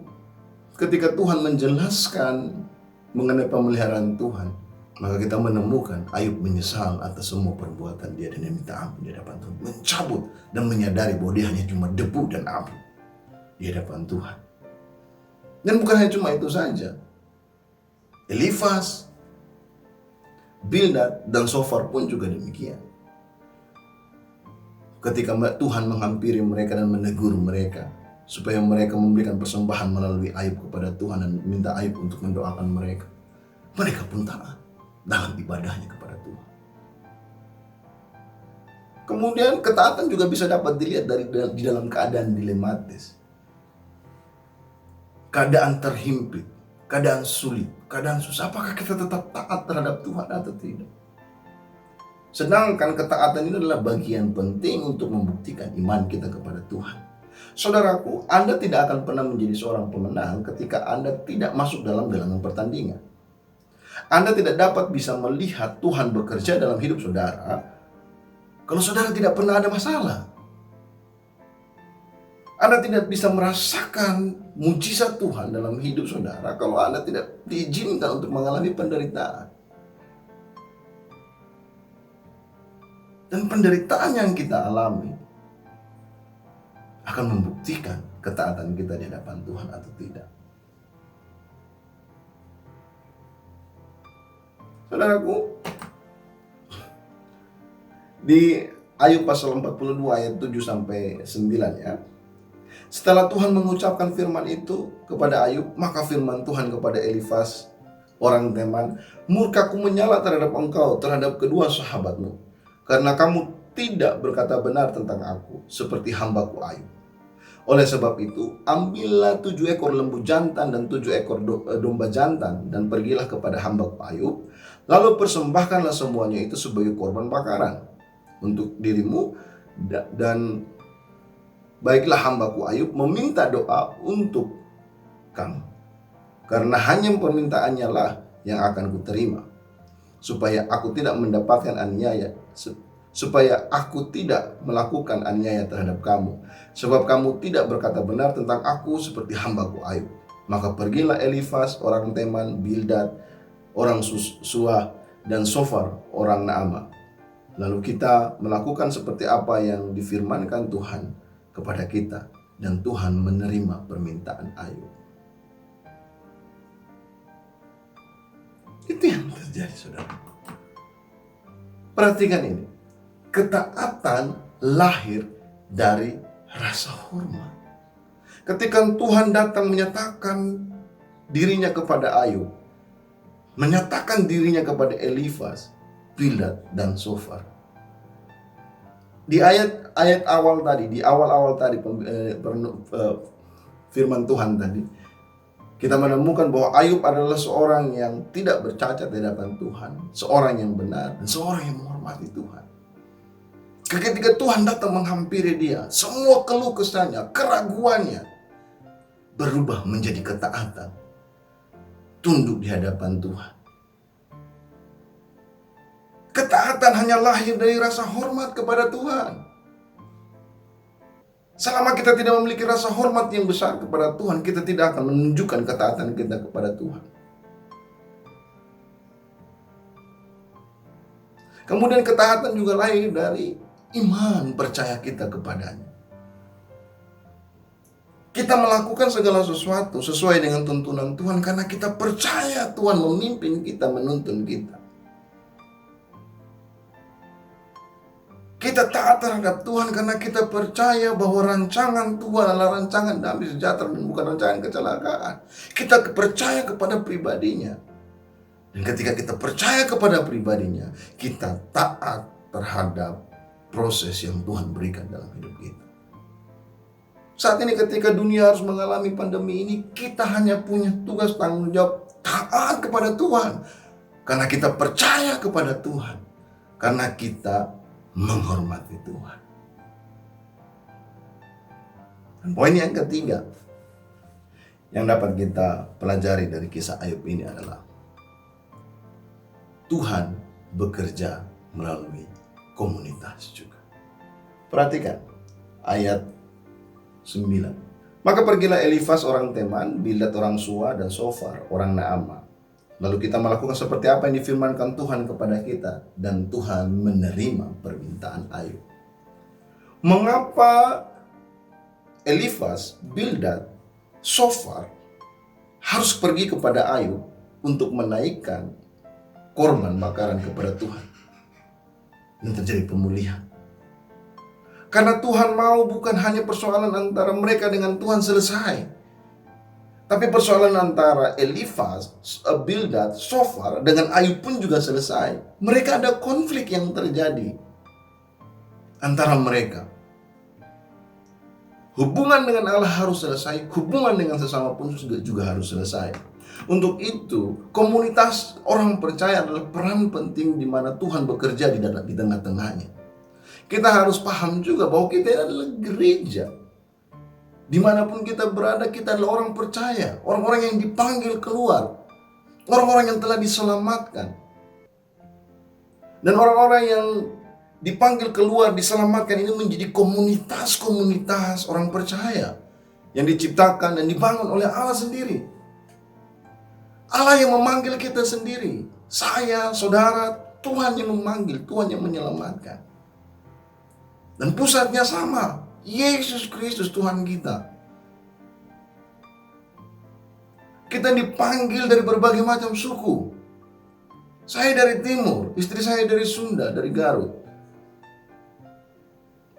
Ketika Tuhan menjelaskan mengenai pemeliharaan Tuhan, maka kita menemukan Ayub menyesal atas semua perbuatan dia dan dia minta ampun di hadapan Tuhan. Mencabut dan menyadari bahwa dia hanya cuma debu dan abu di hadapan Tuhan. Dan bukan hanya cuma itu saja. Elifas, Bildad, dan Sofar pun juga demikian. Ketika Tuhan menghampiri mereka dan menegur mereka, supaya mereka memberikan persembahan melalui Ayub kepada Tuhan dan minta Ayub untuk mendoakan mereka, mereka pun taat dalam ibadahnya kepada Tuhan. Kemudian ketaatan juga bisa dapat dilihat di dalam keadaan dilematis, keadaan terhimpit, keadaan sulit, keadaan susah. Apakah kita tetap taat terhadap Tuhan atau tidak? Sedangkan ketaatan ini adalah bagian penting untuk membuktikan iman kita kepada Tuhan. Saudaraku, Anda tidak akan pernah menjadi seorang pemenang ketika Anda tidak masuk dalam gelanggang pertandingan. Anda tidak dapat bisa melihat Tuhan bekerja dalam hidup saudara kalau saudara tidak pernah ada masalah. Anda tidak bisa merasakan mujizat Tuhan dalam hidup saudara kalau Anda tidak diizinkan untuk mengalami penderitaan. Dan penderitaan yang kita alami akan membuktikan ketaatan kita di hadapan Tuhan atau tidak. Saudaraku, di Ayub pasal 42 ayat 7 sampai 9 ya. Setelah Tuhan mengucapkan firman itu kepada Ayub, maka firman Tuhan kepada Elifas orang Teman, murkaku menyala terhadap engkau, terhadap kedua sahabatmu, karena kamu tidak berkata benar tentang aku seperti hambaku Ayub. Oleh sebab itu, ambillah 7 ekor lembu jantan dan 7 ekor domba jantan dan pergilah kepada hambaku Ayub. Lalu persembahkanlah semuanya itu sebagai korban bakaran untuk dirimu, dan baiklah hambaku Ayub meminta doa untuk kamu, karena hanya permintaannya lah yang akan kuterima, supaya aku tidak mendapatkan aniaya, supaya aku tidak melakukan aniaya terhadap kamu, sebab kamu tidak berkata benar tentang aku seperti hambaku Ayub. Maka pergilah Elifas orang Teman, Bildad orang Suah, dan Sofar orang Naamah. Lalu kita melakukan seperti apa yang difirmankan Tuhan kepada kita, dan Tuhan menerima permintaan Ayub. Itu yang terjadi, saudara. Perhatikan ini. Ketaatan lahir dari rasa hormat. Ketika Tuhan datang menyatakan dirinya kepada Ayub, menyatakan dirinya kepada Elifas, Bildad, dan Sofar. Di ayat awal tadi, di awal-awal tadi firman Tuhan tadi, kita menemukan bahwa Ayub adalah seorang yang tidak bercacat di hadapan Tuhan, seorang yang benar, dan seorang yang menghormati Tuhan. Ketika Tuhan datang menghampiri dia, semua keluh kesahnya, keraguannya berubah menjadi ketaatan, tunduk di hadapan Tuhan. Ketaatan hanya lahir dari rasa hormat kepada Tuhan. Selama kita tidak memiliki rasa hormat yang besar kepada Tuhan, kita tidak akan menunjukkan ketaatan kita kepada Tuhan. Kemudian ketaatan juga lahir dari iman percaya kita kepadanya. Kita melakukan segala sesuatu sesuai dengan tuntunan Tuhan karena kita percaya Tuhan memimpin kita, menuntun kita. Kita taat terhadap Tuhan karena kita percaya bahwa rancangan Tuhan adalah rancangan damai sejahtera dan bukan rancangan kecelakaan. Kita percaya kepada pribadinya. Dan ketika kita percaya kepada pribadinya, kita taat terhadap proses yang Tuhan berikan dalam hidup kita. Saat ini ketika dunia harus mengalami pandemi ini, kita hanya punya tugas tanggung jawab taat kepada Tuhan. Karena kita percaya kepada Tuhan. Karena kita menghormati Tuhan. Dan poin yang ketiga yang dapat kita pelajari dari kisah Ayub ini adalah Tuhan bekerja melalui komunitas juga. Perhatikan ayat 9. Maka pergilah Elifas orang Teman, Bildad orang Suah, dan Sofar orang Naamah. Lalu kita melakukan seperti apa yang difirmankan Tuhan kepada kita, dan Tuhan menerima permintaan Ayub. Mengapa Elifas, Bildad, Sofar harus pergi kepada Ayub untuk menaikkan korban bakaran kepada Tuhan dan terjadi pemulihan? Karena Tuhan mau bukan hanya persoalan antara mereka dengan Tuhan selesai, tapi persoalan antara Elifas, Bildad, Sofar dengan Ayub pun juga selesai. Mereka ada konflik yang terjadi antara mereka. Hubungan dengan Allah harus selesai, hubungan dengan sesama pun juga harus selesai. Untuk itu, komunitas orang percaya adalah peran penting di mana Tuhan bekerja di tengah-tengahnya. Kita harus paham juga bahwa kita adalah gereja. Dimanapun kita berada, kita adalah orang percaya, orang-orang yang dipanggil keluar, orang-orang yang telah diselamatkan. Dan orang-orang yang dipanggil keluar, diselamatkan ini menjadi komunitas-komunitas orang percaya yang diciptakan dan dibangun oleh Allah sendiri. Allah yang memanggil kita sendiri, saya, saudara, Tuhan yang memanggil, Tuhan yang menyelamatkan. Dan pusatnya sama, Yesus Kristus Tuhan kita. Kita dipanggil dari berbagai macam suku. Saya dari timur, istri saya dari Sunda, dari Garut.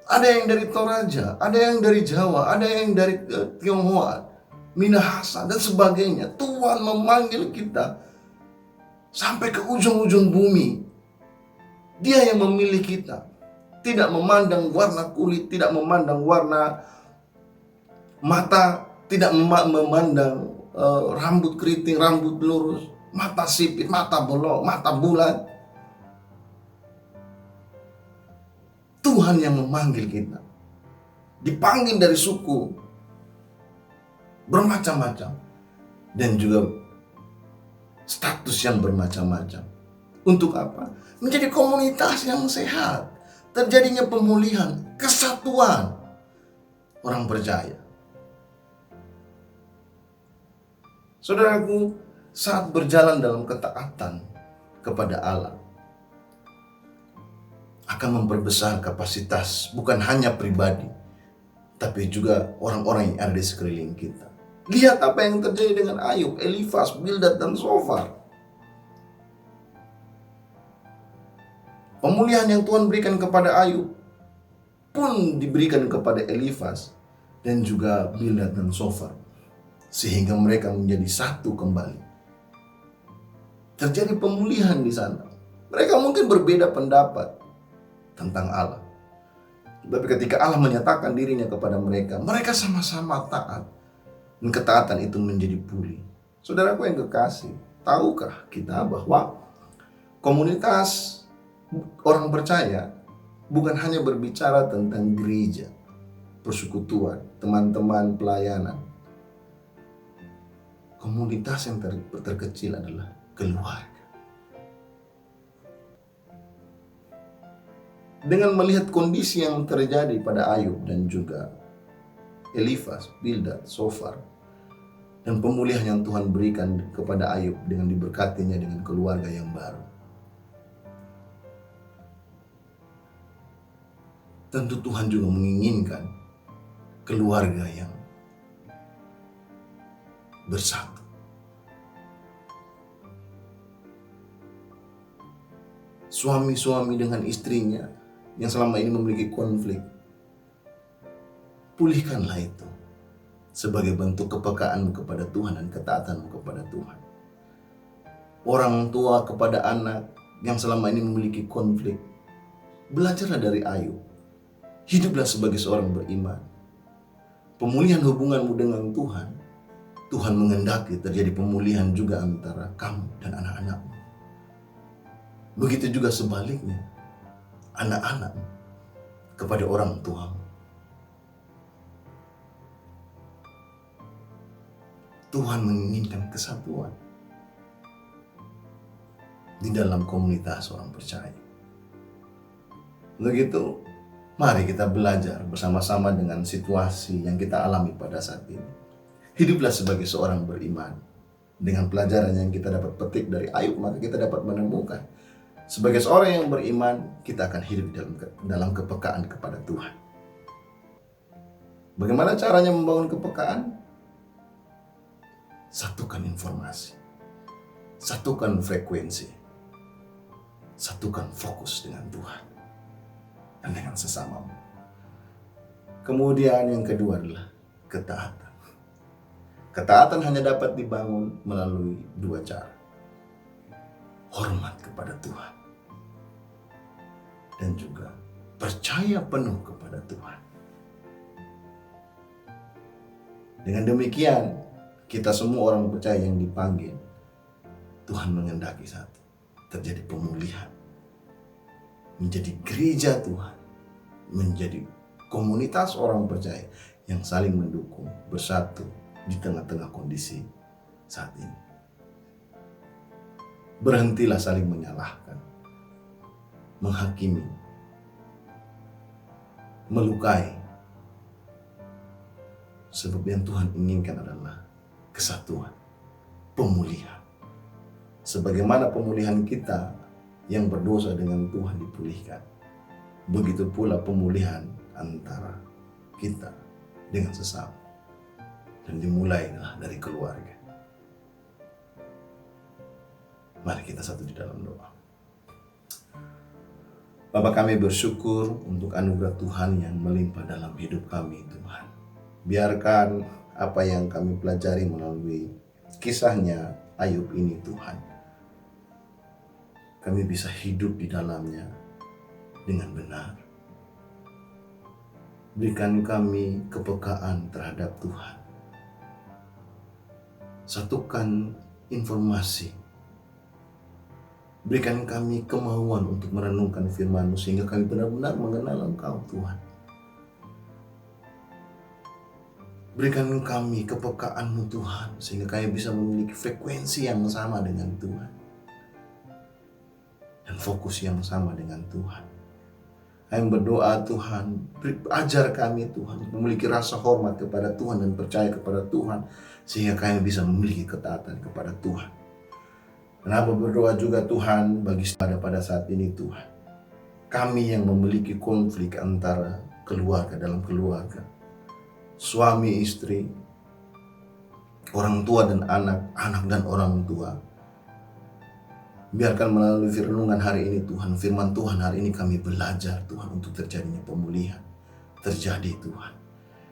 Ada yang dari Toraja, ada yang dari Jawa, ada yang dari Tionghoa, Minahasa, dan sebagainya. Tuhan memanggil kita sampai ke ujung-ujung bumi. Dia yang memilih kita. Tidak memandang warna kulit, tidak memandang warna mata, tidak memandang rambut keriting, rambut lurus, mata sipit, mata bolong, mata bulat. Tuhan yang memanggil kita. Dipanggil dari suku bermacam-macam dan juga status yang bermacam-macam. Untuk apa? Menjadi komunitas yang sehat. Terjadinya pemulihan, kesatuan orang percaya. Saudaraku, saat berjalan dalam ketaatan kepada Allah, akan memperbesar kapasitas bukan hanya pribadi, tapi juga orang-orang yang ada di sekeliling kita. Lihat apa yang terjadi dengan Ayub, Elifas, Bildad, dan Sofar. Pemulihan yang Tuhan berikan kepada Ayub pun diberikan kepada Elifas dan juga Bildad dan Sofar, sehingga mereka menjadi satu kembali. Terjadi pemulihan di sana. Mereka mungkin berbeda pendapat tentang Allah, tapi ketika Allah menyatakan dirinya kepada mereka, mereka sama-sama taat, dan ketaatan itu menjadi pulih. Saudaraku yang kekasih, tahukah kita bahwa komunitas orang percaya bukan hanya berbicara tentang gereja, persekutuan, teman-teman pelayanan. Komunitas yang terkecil adalah keluarga. Dengan melihat kondisi yang terjadi pada Ayub dan juga Elifas, Bildad, Sofar, dan pemulihan yang Tuhan berikan kepada Ayub dengan diberkatinya dengan keluarga yang baru, tentu Tuhan juga menginginkan keluarga yang bersatu. Suami-suami dengan istrinya yang selama ini memiliki konflik, pulihkanlah itu sebagai bentuk kepekaan kepada Tuhan dan ketaatanmu kepada Tuhan. Orang tua kepada anak yang selama ini memiliki konflik, belajarlah dari Ayub. Hiduplah sebagai seorang beriman. Pemulihan hubunganmu dengan Tuhan, Tuhan mengendaki terjadi pemulihan juga antara kamu dan anak-anakmu. Begitu juga sebaliknya, anak-anak kepada orang tua. Tuhan menginginkan kesatuan di dalam komunitas orang percaya. Begitu, mari kita belajar bersama-sama dengan situasi yang kita alami pada saat ini. Hiduplah sebagai seorang beriman. Dengan pelajaran yang kita dapat petik dari Ayub, maka kita dapat menemukan sebagai seorang yang beriman, kita akan hidup dalam kepekaan kepada Tuhan. Bagaimana caranya membangun kepekaan? Satukan informasi, satukan frekuensi, satukan fokus dengan Tuhan dan dengan sesamamu. Kemudian yang kedua adalah ketaatan. Ketaatan hanya dapat dibangun melalui dua cara. Hormat kepada Tuhan dan juga percaya penuh kepada Tuhan. Dengan demikian, kita semua orang percaya yang dipanggil, Tuhan mengendaki satu, terjadi pemulihan, menjadi gereja Tuhan, menjadi komunitas orang percaya yang saling mendukung, bersatu di tengah-tengah kondisi saat ini. Berhentilah saling menyalahkan, menghakimi, melukai. Sebab yang Tuhan inginkan adalah kesatuan, pemulihan. Sebagaimana pemulihan kita yang berdosa dengan Tuhan dipulihkan, begitu pula pemulihan antara kita dengan sesama. Dan dimulailah dari keluarga. Mari kita satu di dalam doa. Bapa, kami bersyukur untuk anugerah Tuhan yang melimpah dalam hidup kami, Tuhan. Biarkan apa yang kami pelajari melalui kisahnya Ayub ini, Tuhan, kami bisa hidup di dalamnya dengan benar, Berikan kami kepekaan terhadap Tuhan. Satukan informasi. Berikan kami kemauan untuk merenungkan firman-Mu sehingga kami benar-benar mengenal Engkau Tuhan. Berikan kami kepekaan-Mu Tuhan sehingga kami bisa memiliki frekuensi yang sama dengan Tuhan. Dan fokus yang sama dengan Tuhan. Kami berdoa Tuhan, ajar kami Tuhan memiliki rasa hormat kepada Tuhan dan percaya kepada Tuhan sehingga kami bisa memiliki ketaatan kepada Tuhan. Kenapa berdoa juga Tuhan bagi pada saat ini Tuhan. Kami yang memiliki konflik antara keluarga dalam keluarga. Suami istri, orang tua dan anak, anak dan orang tua. Biarkan melalui renungan hari ini Tuhan, firman Tuhan hari ini kami belajar Tuhan untuk terjadinya pemulihan. Terjadi Tuhan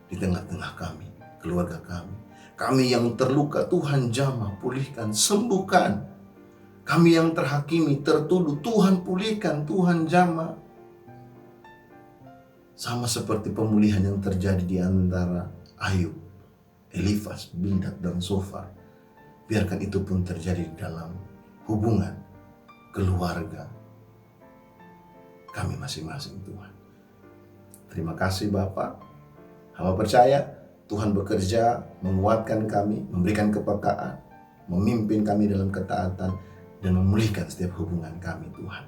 di tengah-tengah kami, keluarga kami. Kami yang terluka Tuhan jamah, pulihkan, sembuhkan. Kami yang terhakimi, tertuduh, Tuhan pulihkan, Tuhan jamah. Sama seperti pemulihan yang terjadi di antara Ayub, Elifas, Bildad, dan Sofar. Biarkan itu pun terjadi dalam hubungan keluarga kami masing-masing Tuhan. Terima kasih Bapa. Hamba percaya Tuhan bekerja menguatkan kami, memberikan kepekaan, memimpin kami dalam ketaatan, dan memulihkan setiap hubungan kami Tuhan.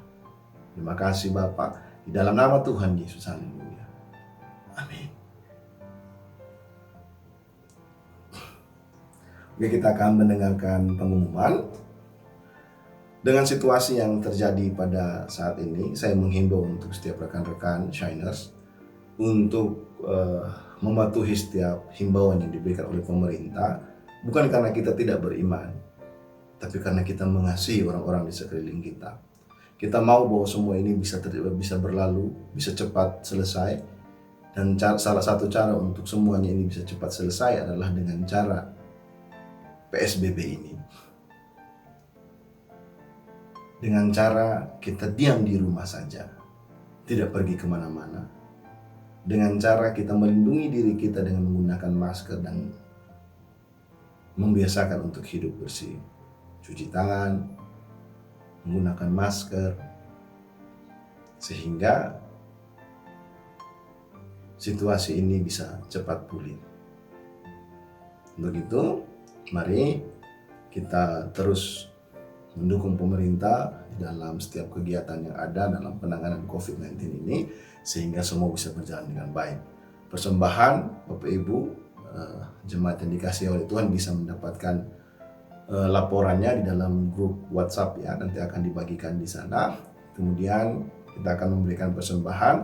Terima kasih Bapa. Di dalam nama Tuhan Yesus, haleluya. Amin. Oke, kita akan mendengarkan pengumuman. Dengan situasi yang terjadi pada saat ini, saya menghimbau untuk setiap rekan-rekan Shiners untuk mematuhi setiap himbauan yang diberikan oleh pemerintah, bukan karena kita tidak beriman, tapi karena kita mengasihi orang-orang di sekeliling kita. Kita mau bahwa semua ini bisa berlalu, bisa cepat selesai. Dan salah satu cara untuk semuanya ini bisa cepat selesai adalah dengan cara PSBB ini. Dengan cara kita diam di rumah saja, tidak pergi kemana-mana. Dengan cara kita melindungi diri kita dengan menggunakan masker dan membiasakan untuk hidup bersih. Cuci tangan, menggunakan masker, sehingga situasi ini bisa cepat pulih. Untuk itu, mari kita terus mendukung pemerintah dalam setiap kegiatan yang ada dalam penanganan COVID-19 ini, sehingga semua bisa berjalan dengan baik. Persembahan Bapak Ibu, jemaat yang dikasihi oleh Tuhan bisa mendapatkan laporannya di dalam grup WhatsApp ya, nanti akan dibagikan di sana. Kemudian kita akan memberikan persembahan.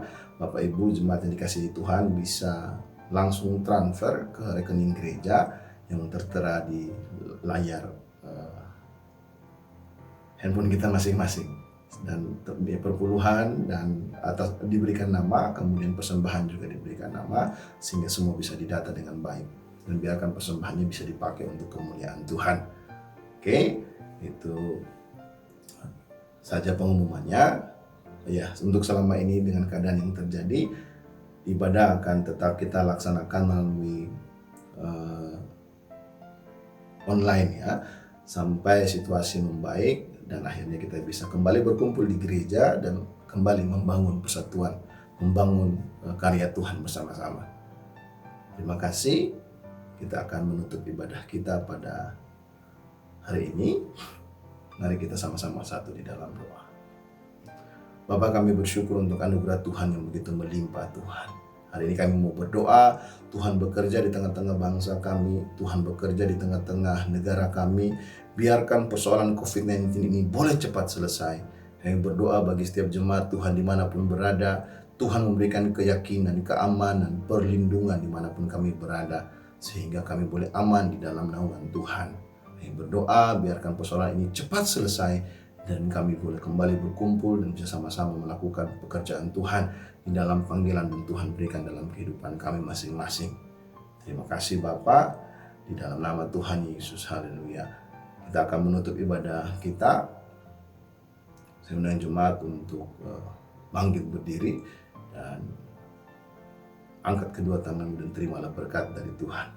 Bapak Ibu jemaat yang dikasihi Tuhan bisa langsung transfer ke rekening gereja yang tertera di layar handphone kita masing-masing, dan perpuluhan dan atas diberikan nama, kemudian persembahan juga diberikan nama, sehingga semua bisa didata dengan baik, dan biarkan persembahannya bisa dipakai untuk kemuliaan Tuhan. Oke, itu saja pengumumannya. Ya, untuk selama ini dengan keadaan yang terjadi, ibadah akan tetap kita laksanakan melalui online ya, sampai situasi membaik dan akhirnya kita bisa kembali berkumpul di gereja dan kembali membangun persatuan, membangun karya Tuhan bersama-sama. Terima kasih. Kita akan menutup ibadah kita pada hari ini. Mari kita sama-sama satu di dalam doa. Bapa, kami bersyukur untuk anugerah Tuhan yang begitu melimpah Tuhan. Hari ini kami mau berdoa, Tuhan bekerja di tengah-tengah bangsa kami, Tuhan bekerja di tengah-tengah negara kami. Biarkan persoalan COVID-19 ini boleh cepat selesai. Kami berdoa bagi setiap jemaat Tuhan dimanapun berada, Tuhan memberikan keyakinan, keamanan, perlindungan dimanapun kami berada, sehingga kami boleh aman di dalam naungan Tuhan. Kami berdoa biarkan persoalan ini cepat selesai, dan kami boleh kembali berkumpul dan bisa sama-sama melakukan pekerjaan Tuhan di dalam panggilan yang Tuhan berikan dalam kehidupan kami masing-masing. Terima kasih Bapa, di dalam nama Tuhan Yesus, haleluya. Kita akan menutup ibadah kita. Saya undang jemaat untuk bangkit berdiri dan Angkat kedua tanganmu dan terimalah berkat dari Tuhan.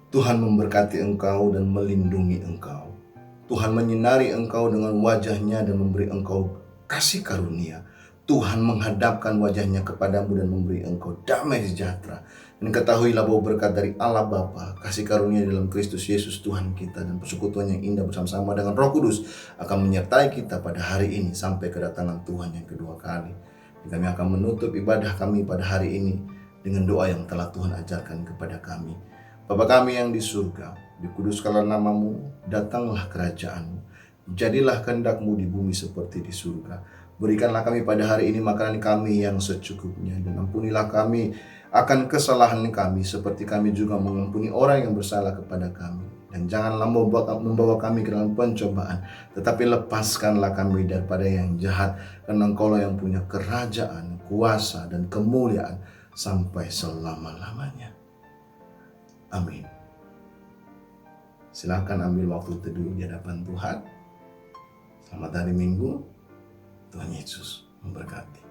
Tuhan memberkati engkau dan melindungi engkau. Tuhan menyinari engkau dengan wajahnya dan memberi engkau kasih karunia. Tuhan menghadapkan wajahnya kepadamu dan memberi engkau damai sejahtera. Dan ketahuilah bahwa berkat dari Allah Bapa, kasih karunia dalam Kristus Yesus Tuhan kita, dan persekutuan yang indah bersama-sama dengan Roh Kudus akan menyertai kita pada hari ini sampai kedatangan Tuhan yang kedua kali. Dan kami akan menutup ibadah kami pada hari ini dengan doa yang telah Tuhan ajarkan kepada kami. Bapa kami yang di surga, dikuduskanlah namamu, datanglah kerajaanmu, jadilah kehendak-Mu di bumi seperti di surga. Berikanlah kami pada hari ini makanan kami yang secukupnya, dan ampunilah kami akan kesalahan kami seperti kami juga mengampuni orang yang bersalah kepada kami. Dan janganlah membawa kami ke dalam pencobaan, tetapi lepaskanlah kami daripada yang jahat, karena Engkaulah yang punya kerajaan, kuasa, dan kemuliaan sampai selama-lamanya. Amin. Silakan ambil waktu teduh di hadapan Tuhan. Selamat hari Minggu. Tuhan Yesus memberkati.